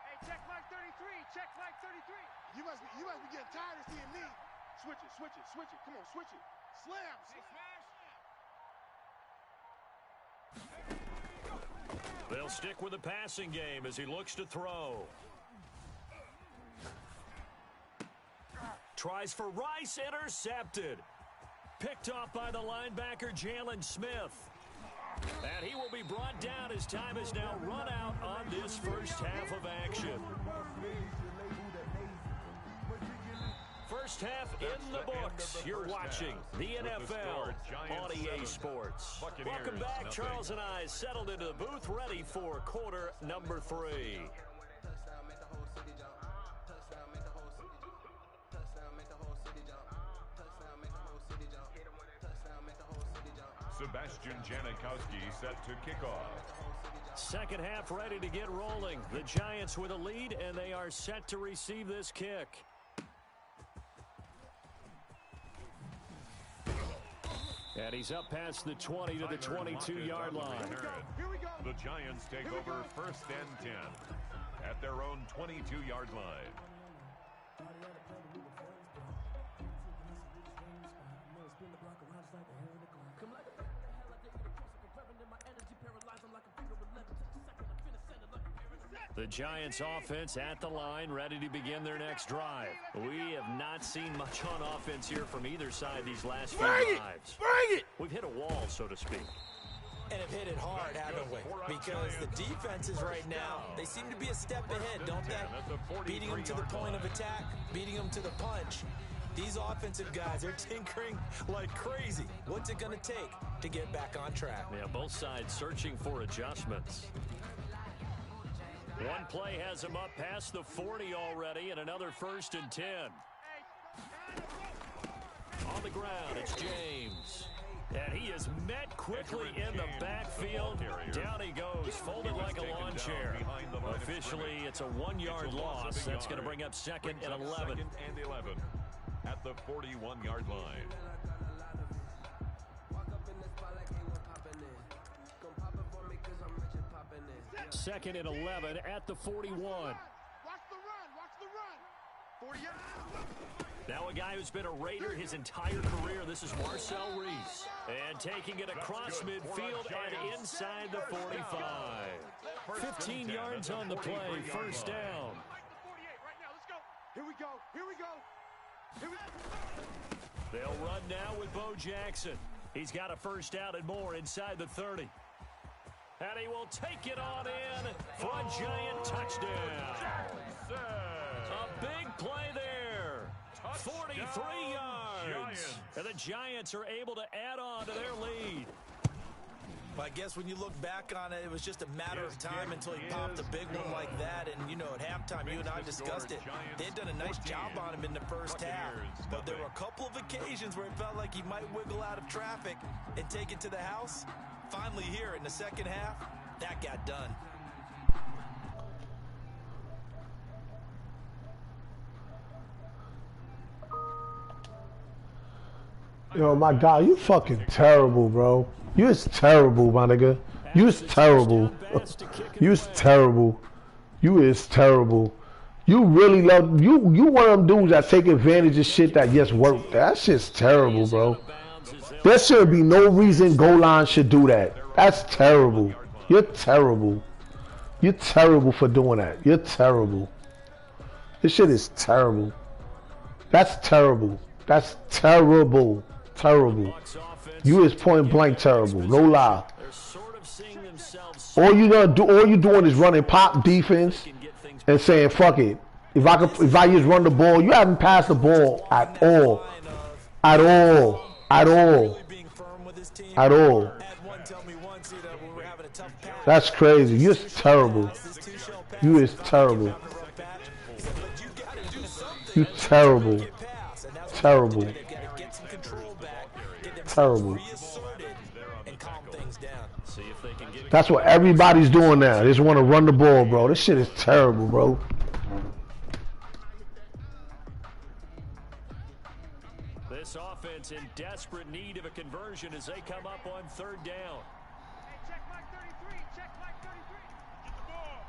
Hey, check like 33, check like 33. You must be getting tired of seeing me. Switch it, switch it, switch it. Come on, switch it. Slam. They'll stick with the passing game as he looks to throw. Tries for Rice, intercepted. Picked off by the linebacker, Jalen Smith. And he will be brought down as time is now run out on this first half of action. First half in the books. You're watching the NFL on EA Sports. Welcome back. Charles and I settled into the booth, ready for quarter number 3. Sebastian Janikowski set to kick off. Second half ready to get rolling. The Giants with a lead, and they are set to receive this kick. And he's up past the 20 to the 22-yard line. The Giants take over 1st and 10 at their own 22-yard line. The Giants offense at the line, ready to begin their next drive. We have not seen much on offense here from either side these last few drives. Bring it! We've hit a wall, so to speak. And have hit it hard, haven't we? Because the defenses right now, they seem to be a step ahead, don't they? Beating them to the point of attack, beating them to the punch. These offensive guys are tinkering like crazy. What's it going to take to get back on track? Yeah, both sides searching for adjustments. One play has him up past the 40 already, and another 1st and 10. On the ground, it's James. And he is met quickly in the backfield. Down he goes, folded like a lawn chair. Officially, it's a 1-yard loss. That's going to bring up 2nd and 11. At the 41-yard line. 2nd and 11 at the 41. Watch the run, watch the run. 40 yards. Now a guy who's been a Raider his entire career. This is Marcel Reese. And taking it across midfield and inside the 45. 15 yards on the play, 1st down. Here we go, here we go. Here we go. They'll run now with Bo Jackson. He's got a 1st down and more inside the 30. And he will take it on in for a Giant touchdown. A big play there. 43 yards. And the Giants are able to add on to their lead. I guess when you look back on it, it was just a matter of time until he popped a big one like that. And, you know, at halftime, you and I discussed it. They had done a nice job on him in the first half. But there were a couple of occasions where it felt like he might wiggle out of traffic and take it to the house. Finally here in the second half, that got done. Yo, my God, you fucking terrible, bro. You is terrible, my nigga. You is terrible. You is terrible. You is terrible. You really love you one of them dudes that take advantage of shit that just work. That shit's terrible, bro. There should be no reason goal line should do that. That's terrible. You're terrible. You're terrible for doing that. You're terrible. This shit is terrible. That's terrible. That's terrible. Terrible. You is point blank terrible. No lie. All you doing is running pop defense and saying fuck it. If I just run the ball, you haven't passed the ball at all. At all. At all. At all. That's crazy. You're terrible. You is terrible. You terrible. Terrible. Terrible. That's what everybody's doing now. They just want to run the ball, bro. This shit is terrible, bro. This offense in desperate need of a conversion as they come up on third down. Hey, check Mike 33. Check Mike 33. Get the ball.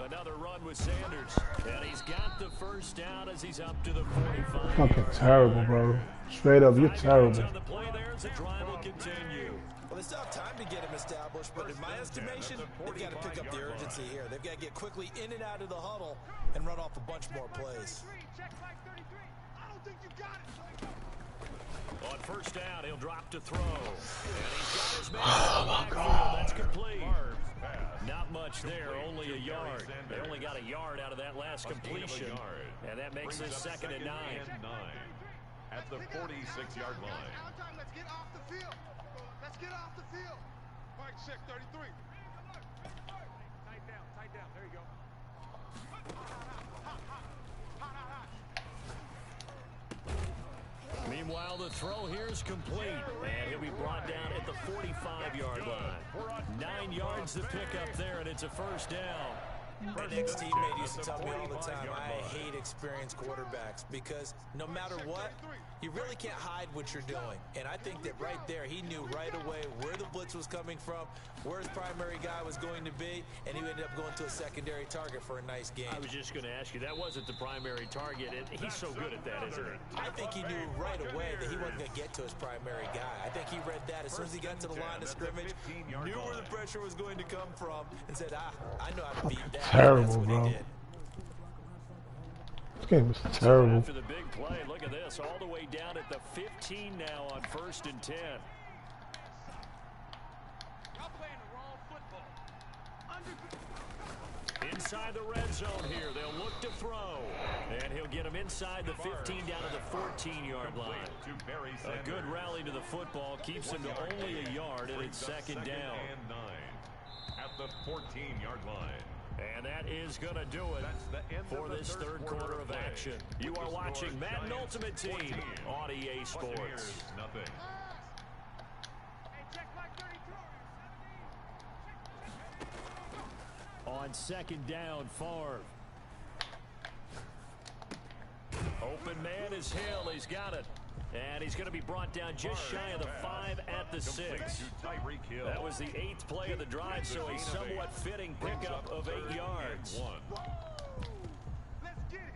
Another run with Sanders. And he's got the first down as he's up to the 45. Fucking terrible, bro. Straight up, you're terrible. On the play there as the drive will continue. Well, they still have time to get him established, but in my estimation, they've got to pick up the urgency here. They've got to get quickly in and out of the huddle and run off a bunch more plays. Check Mike 33. I don't think you got it. On first down, he'll drop to throw. And he's got his man in the backfield. That's complete. Not much there, only a yard. They only got a yard out of that last completion. And that makes this 2nd and 9. At the 46-yard line. Let's get off the field. Let's get off the field. Mike, check 33. Tight down. There you go. Meanwhile, the throw here is complete. And he'll be brought down at the 45-yard line. 9 yards to pick up there, and it's a first down. My next teammate used to tell me all the time, I hate experienced quarterbacks because no matter what, you really can't hide what you're doing. And I think that right there, he knew right away where the blitz was coming from, where his primary guy was going to be, and he ended up going to a secondary target for a nice game. I was just going to ask you, that wasn't the primary target. He's so good at that, isn't he? I think he knew right away that he wasn't going to get to his primary guy. I think he read that as soon as he got to the line of scrimmage, knew where the pressure was going to come from, and said, I know how to beat that. Terrible, bro. This game is terrible. After the big play, look at this, all the way down at the 15 now on 1st and 10. Y'all playing the wrong football. Inside the red zone here, they'll look to throw. And he'll get him inside the 15 down to the 14-yard line. A good rally to the football keeps him to only a yard, and it's 2nd down. At the 14-yard line. And that is going to do it for this third quarter of action. You are watching Madden Ultimate Team on EA Sports. On 2nd down, Favre. Open man is Hill. He's got it. And he's going to be brought down just shy of the 5 at the 6. That was the 8th play of the drive, so a somewhat fitting pickup of 8 yards. Let's get it.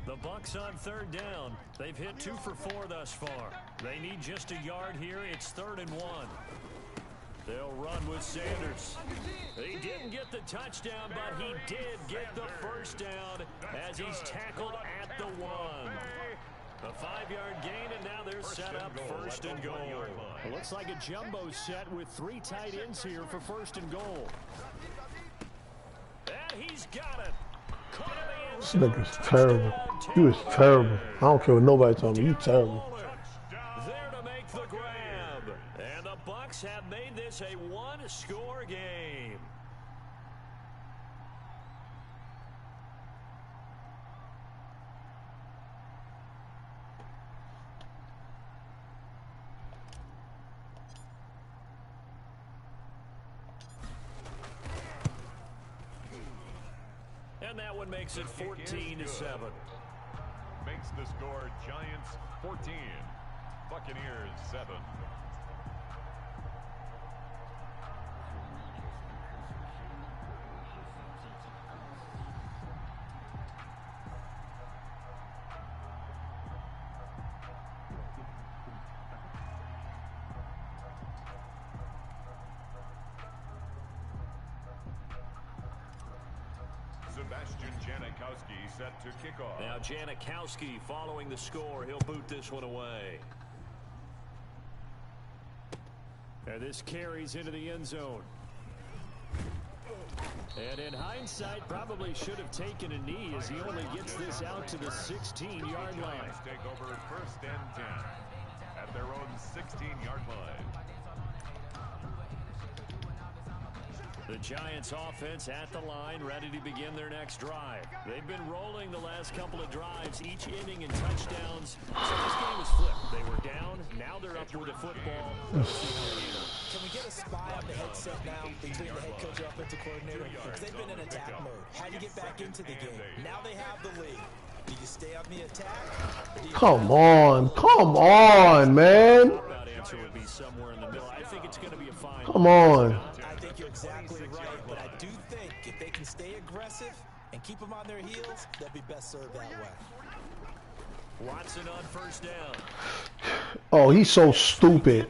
The Bucs on 3rd down. They've hit 2 for 4 thus far. They need just a yard here. It's 3rd and 1. They'll run with Sanders. He didn't get the touchdown, but he did get the first down as he's tackled at the 1. A 5-yard gain, and now they're set up 1st and goal. It looks like a jumbo set with 3 tight ends here for 1st and goal. And he's got it. This nigga's terrible. You is terrible. I don't care what nobody told me. You terrible. There to make the grab. And the Bucs have made this a 1-score game. And that one makes it 14-7. the score, Giants 14, Buccaneers 7. Set to kick off. Now Janikowski following the score. He'll boot this one away. And this carries into the end zone. And in hindsight, probably should have taken a knee as he only gets this out to the 16-yard line. Take over 1st and 10 at their own 16-yard line. The Giants offense at the line, ready to begin their next drive. They've been rolling the last couple of drives, each inning in touchdowns. So this game was flipped. They were down, now they're up with the football. Can we get a spy on the headset now between the head coach and offensive coordinator? Because they've been in attack mode. Had to get back into the game. Now they have the lead. Do you stay on the attack? Come on, man. That answer would be somewhere in the middle. I think it's going to be a fine. Come on. I think you're exactly right, but I do think if they can stay aggressive and keep them on their heels, they'll be best served that way. Watson on 1st down. Oh, he's so stupid.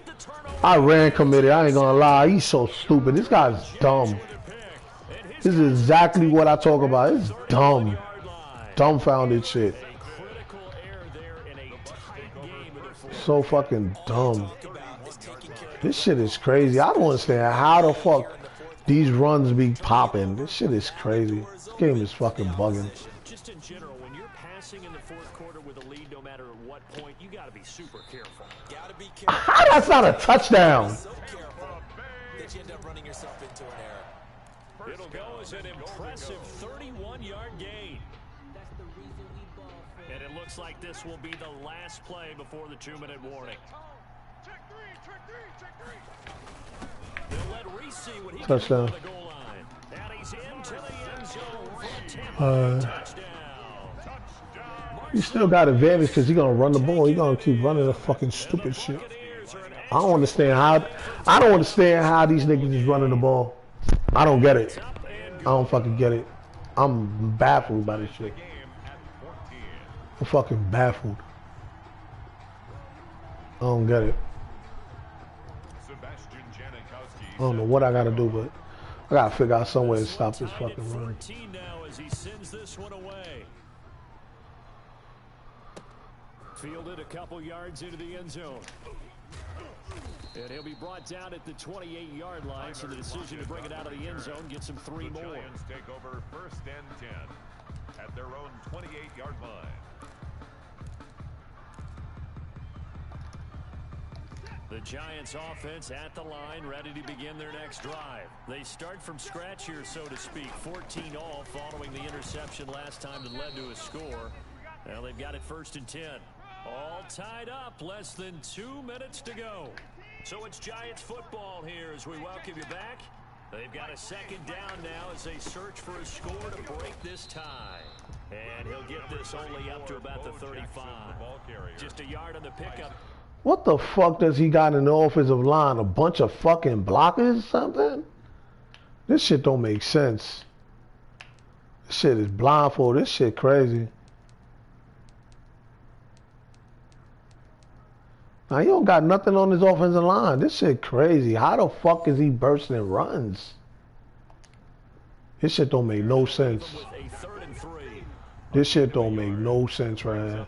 I ran committed. I ain't gonna lie. He's so stupid. This guy's dumb. This is exactly what I talk about. It's dumb. Dumbfounded shit. So fucking dumb. This shit is crazy. I don't understand how the fuck these runs be popping. This shit is crazy. This game is fucking bugging. Just in general, when you're passing in the 4th quarter with a lead, no matter at what point, you got to be super careful. That's not a touchdown. So careful that you end up running yourself into an error. It'll go as an impressive 31-yard gain. And it looks like this will be the last play before the 2-minute warning. They'll let Reese see what he touchdown. can do on the goal line. And he's into the end zone for a touchdown. You still got advantage because he's gonna run the ball. He's gonna keep running the fucking stupid shit. I don't understand how these niggas is running the ball. I don't get it. I don't fucking get it. I'm baffled by this shit. I'm fucking baffled. I don't get it. I don't know what I gotta do, but I gotta figure out some way to stop this fucking run. Now as he sends this one away. Fielded a couple yards into the end zone. And he'll be brought down at the 28-yard line, so the decision to bring it out of the end zone gets him 3 more. The Giants take over 1st and 10 at their own 28-yard line. The Giants offense at the line, ready to begin their next drive. They start from scratch here, so to speak. 14 all following the interception last time that led to a score. Now they've got it 1st and 10. All tied up, less than 2 minutes to go. So it's Giants football here as we welcome you back. They've got a 2nd down now as they search for a score to break this tie. And he'll get this only up to about the 35. Just a yard on the pickup. What the fuck does he got in the offensive line? A bunch of fucking blockers or something? This shit don't make sense. This shit is blindfold. This shit crazy. Now, he don't got nothing on his offensive line. This shit crazy. How the fuck is he bursting and runs? This shit don't make no sense. This shit don't make no sense right here.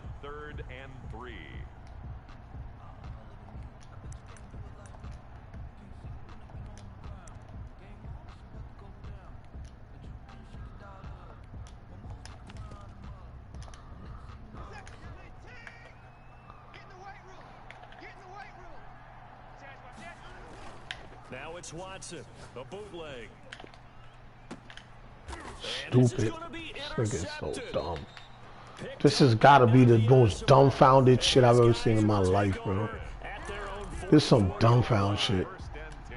Now it's Watson, a bootleg. Stupid. This nigga is so dumb. This has got to be the most dumbfounded shit I've ever seen in my life, bro. This is some dumbfound shit.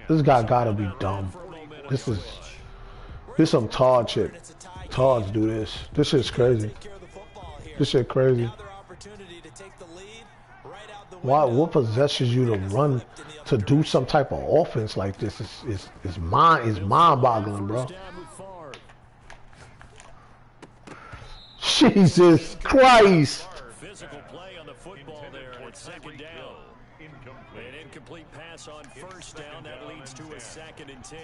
This guy got to be dumb. This is some Todd shit. Todd's do this. This shit's crazy. This shit crazy. What possesses you to run to do some type of offense like this is mind-boggling, bro. Jesus Christ! Physical play on the football there, and it's second down. An incomplete pass on first down. That leads to a 2nd and 10.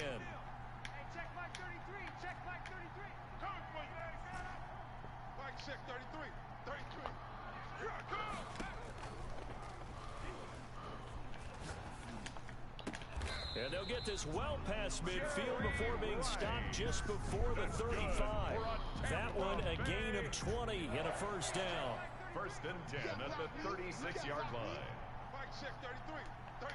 Check Mike 33. Check Mike 33. Mike check 33. 33. Here I come. And they'll get this well past midfield before being stopped just before the 35. That one a gain of 20 and a first down. 1st and 10 at the 36-yard line. Mike check 33. 33.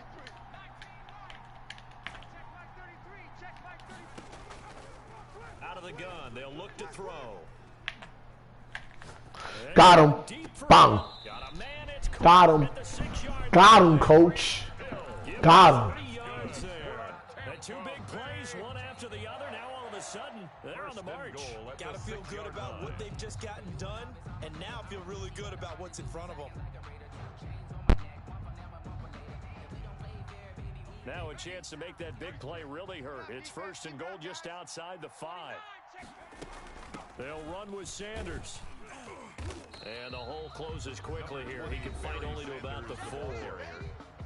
Check Mike 33. Check Mike 33. Out of the gun, they'll look to throw. Got him. Bang. Got a man, it's Got him. at the 6-yard Got him, coach. Got him. 30 yards there. And 2 big plays, one after the other. Now all of a sudden, they're on the march. Got to feel good about what they've just gotten done, and now feel really good about what's in front of them. Now a chance to make that big play really hurt. It's 1st and goal just outside the 5. They'll run with Sanders. And the hole closes quickly here. He can fight only to about the 4.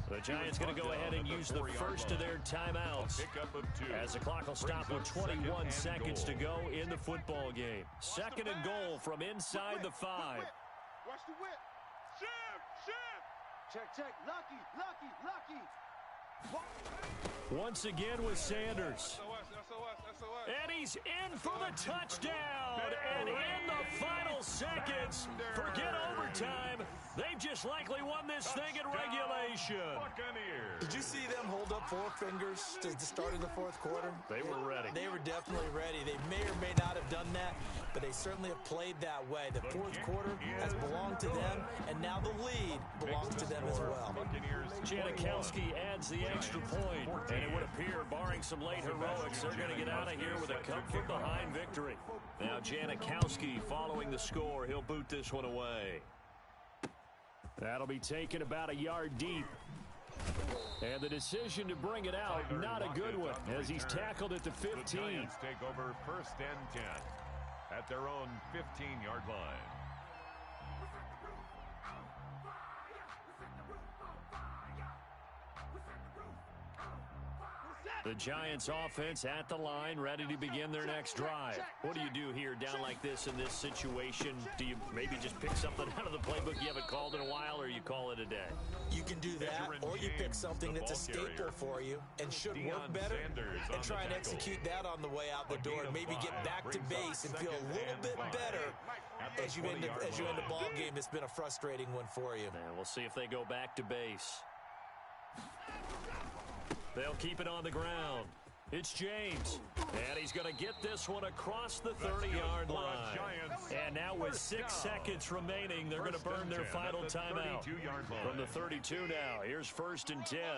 The Giants going to go ahead and use the first of their timeouts as the clock will stop with 21 seconds to go in the football game. 2nd and goal from inside the 5. Watch the whip. Shim. Check. Lucky. Once again with Sanders. And he's in for the touchdown. And in the final seconds, forget overtime. They've just likely won this thing in regulation. Did you see them hold up 4 fingers to the start of the 4th quarter? They were ready. They were definitely ready. They may or may not have done that, but they certainly have played that way. The 4th quarter has belonged to them, and now the lead belongs to them as well. Janikowski adds the extra point, and it would appear, barring some late heroics, they're going to get out of here with a come-from-behind victory. Now Janikowski following the score. He'll boot this one away. That'll be taken about a yard deep. And the decision to bring it out, not a good one, as he's tackled at the 15. The Giants take over 1st and 10 at their own 15-yard line. The Giants offense at the line, ready to begin their next drive. What do you do here down like this in this situation? Do you maybe just pick something out of the playbook you haven't called in a while, or you call it a day? You can do that, or you pick something that's a staple for you and should work better and try and execute that on the way out the door and maybe get back to base and feel a little bit better as you end a ball game that's been a frustrating one for you. And we'll see if they go back to base. They'll keep it on the ground. It's James. And he's going to get this one across the 30-yard line. And now with 6 seconds remaining, they're going to burn their final timeout. From the 32 now, here's 1st and 10. Hey,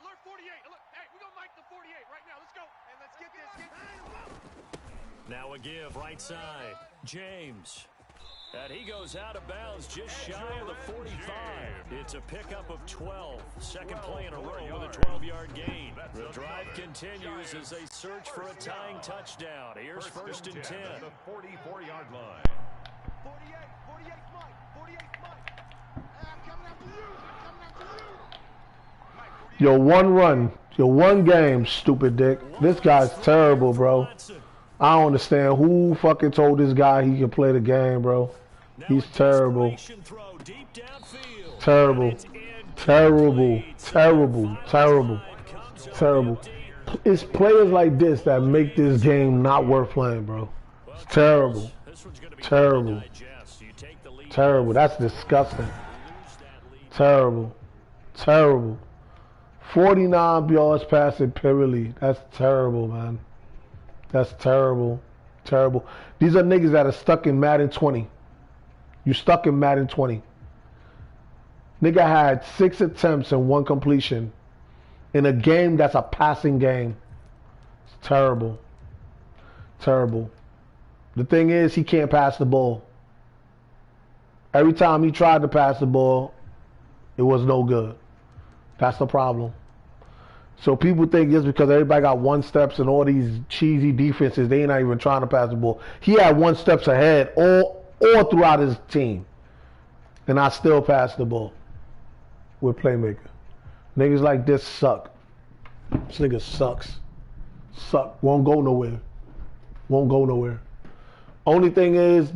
alert 48. Hey, we're going to mic the 48 right now. Let's go. And let's get this. Now a give right side. James. And he goes out of bounds just shy of the 45. It's a pickup of 12. 2nd play in a row with a 12-yard gain. The drive continues as they search for a tying touchdown. Here's 1st and 10. The 44-yard line. 48 Mike. 48 Mike. I'm coming after you. Yo, one run. Yo, one game, stupid dick. This guy's terrible, bro. I don't understand who fucking told this guy he can play the game, bro. He's terrible. Terrible. Terrible. Terrible. Terrible. Terrible. It's players like this that make this game not worth playing, bro. It's terrible. Terrible. Terrible. That's disgusting. Terrible. Terrible. 49 yards passing purely. That's terrible, man. That's terrible. Terrible. These are niggas that are stuck in Madden 20. You stuck in Madden 20. Nigga had 6 attempts and 1 completion in a game that's a passing game. It's terrible. Terrible. The thing is, he can't pass the ball. Every time he tried to pass the ball, it was no good. That's the problem. So people think just because everybody got 1 steps and all these cheesy defenses, they ain't not even trying to pass the ball. He had 1 steps ahead all throughout his team. And I still pass the ball with playmaker. Niggas like this suck. This nigga sucks. Suck. Won't go nowhere. Won't go nowhere. The only thing is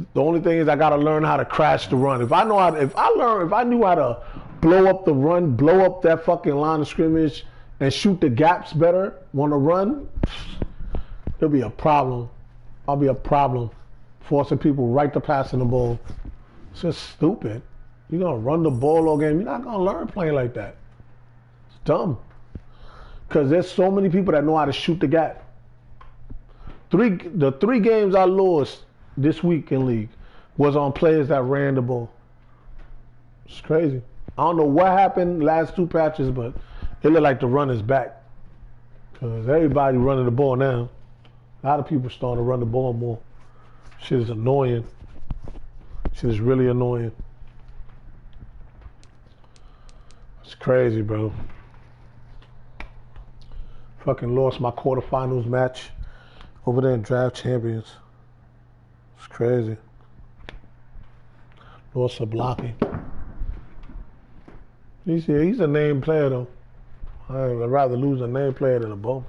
I gotta learn how to crash the run. If I knew how to blow up the run, blow up that fucking line of scrimmage and shoot the gaps better on the run, it'll be a problem. I'll be a problem. Forcing people right to passing the ball. It's just stupid. You're gonna run the ball all game. You're not gonna learn playing like that. It's dumb. Because there's so many people that know how to shoot the gap. The 3 games I lost this week in league was on players that ran the ball. It's crazy. I don't know what happened last 2 patches, but it looked like the run is back. Because everybody running the ball now. A lot of people starting to run the ball more. Shit is annoying. Shit is really annoying. It's crazy, bro. Fucking lost my quarterfinals match over there in Draft Champions. It's crazy. Lost to blocking. He's a name player though. I'd rather lose a name player than a bum.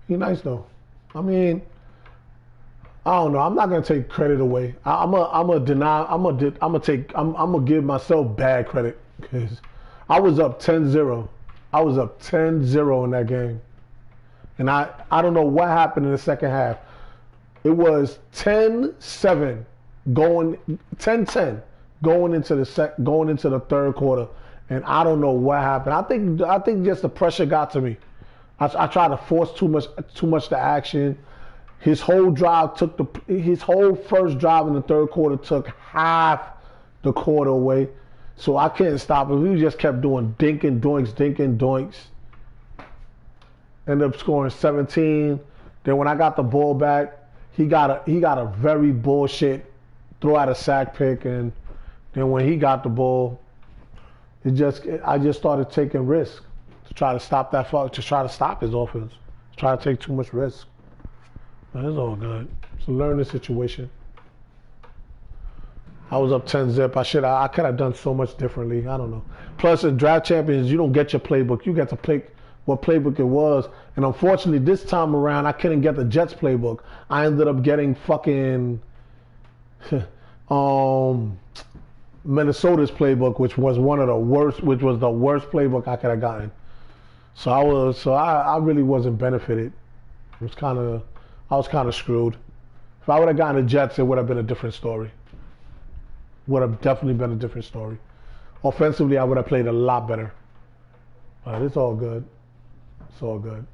He's nice though. I mean, I don't know. I'm not gonna take credit away. I'm gonna give myself bad credit because I was up 10-0. I was up 10-0 in that game. And I don't know what happened in the second half. It was 10-7 going 10-10 going into the third quarter, and I don't know what happened. I think just the pressure got to me. I tried to force too much the action. His whole first drive in the third quarter took half the quarter away. So I couldn't stop it. We just kept doing dinking doinks. Ended up scoring 17. Then when I got the ball back, he got a very bullshit throw out a sack pick, and then when he got the ball, I just started taking risks to try to stop his offense. To try to take too much risk. But it's all good. It's a learning situation. I was up 10-0. I could have done so much differently. I don't know. Plus, in Draft Champions, you don't get your playbook. You get to pick what playbook it was. And unfortunately, this time around, I couldn't get the Jets playbook. I ended up getting fucking Minnesota's playbook, which was the worst playbook I could have gotten. So I really wasn't benefited. I was kind of screwed. If I would have gotten the Jets, it would have been a different story. Would have definitely been a different story. Offensively, I would have played a lot better. But it's all good. It's all good.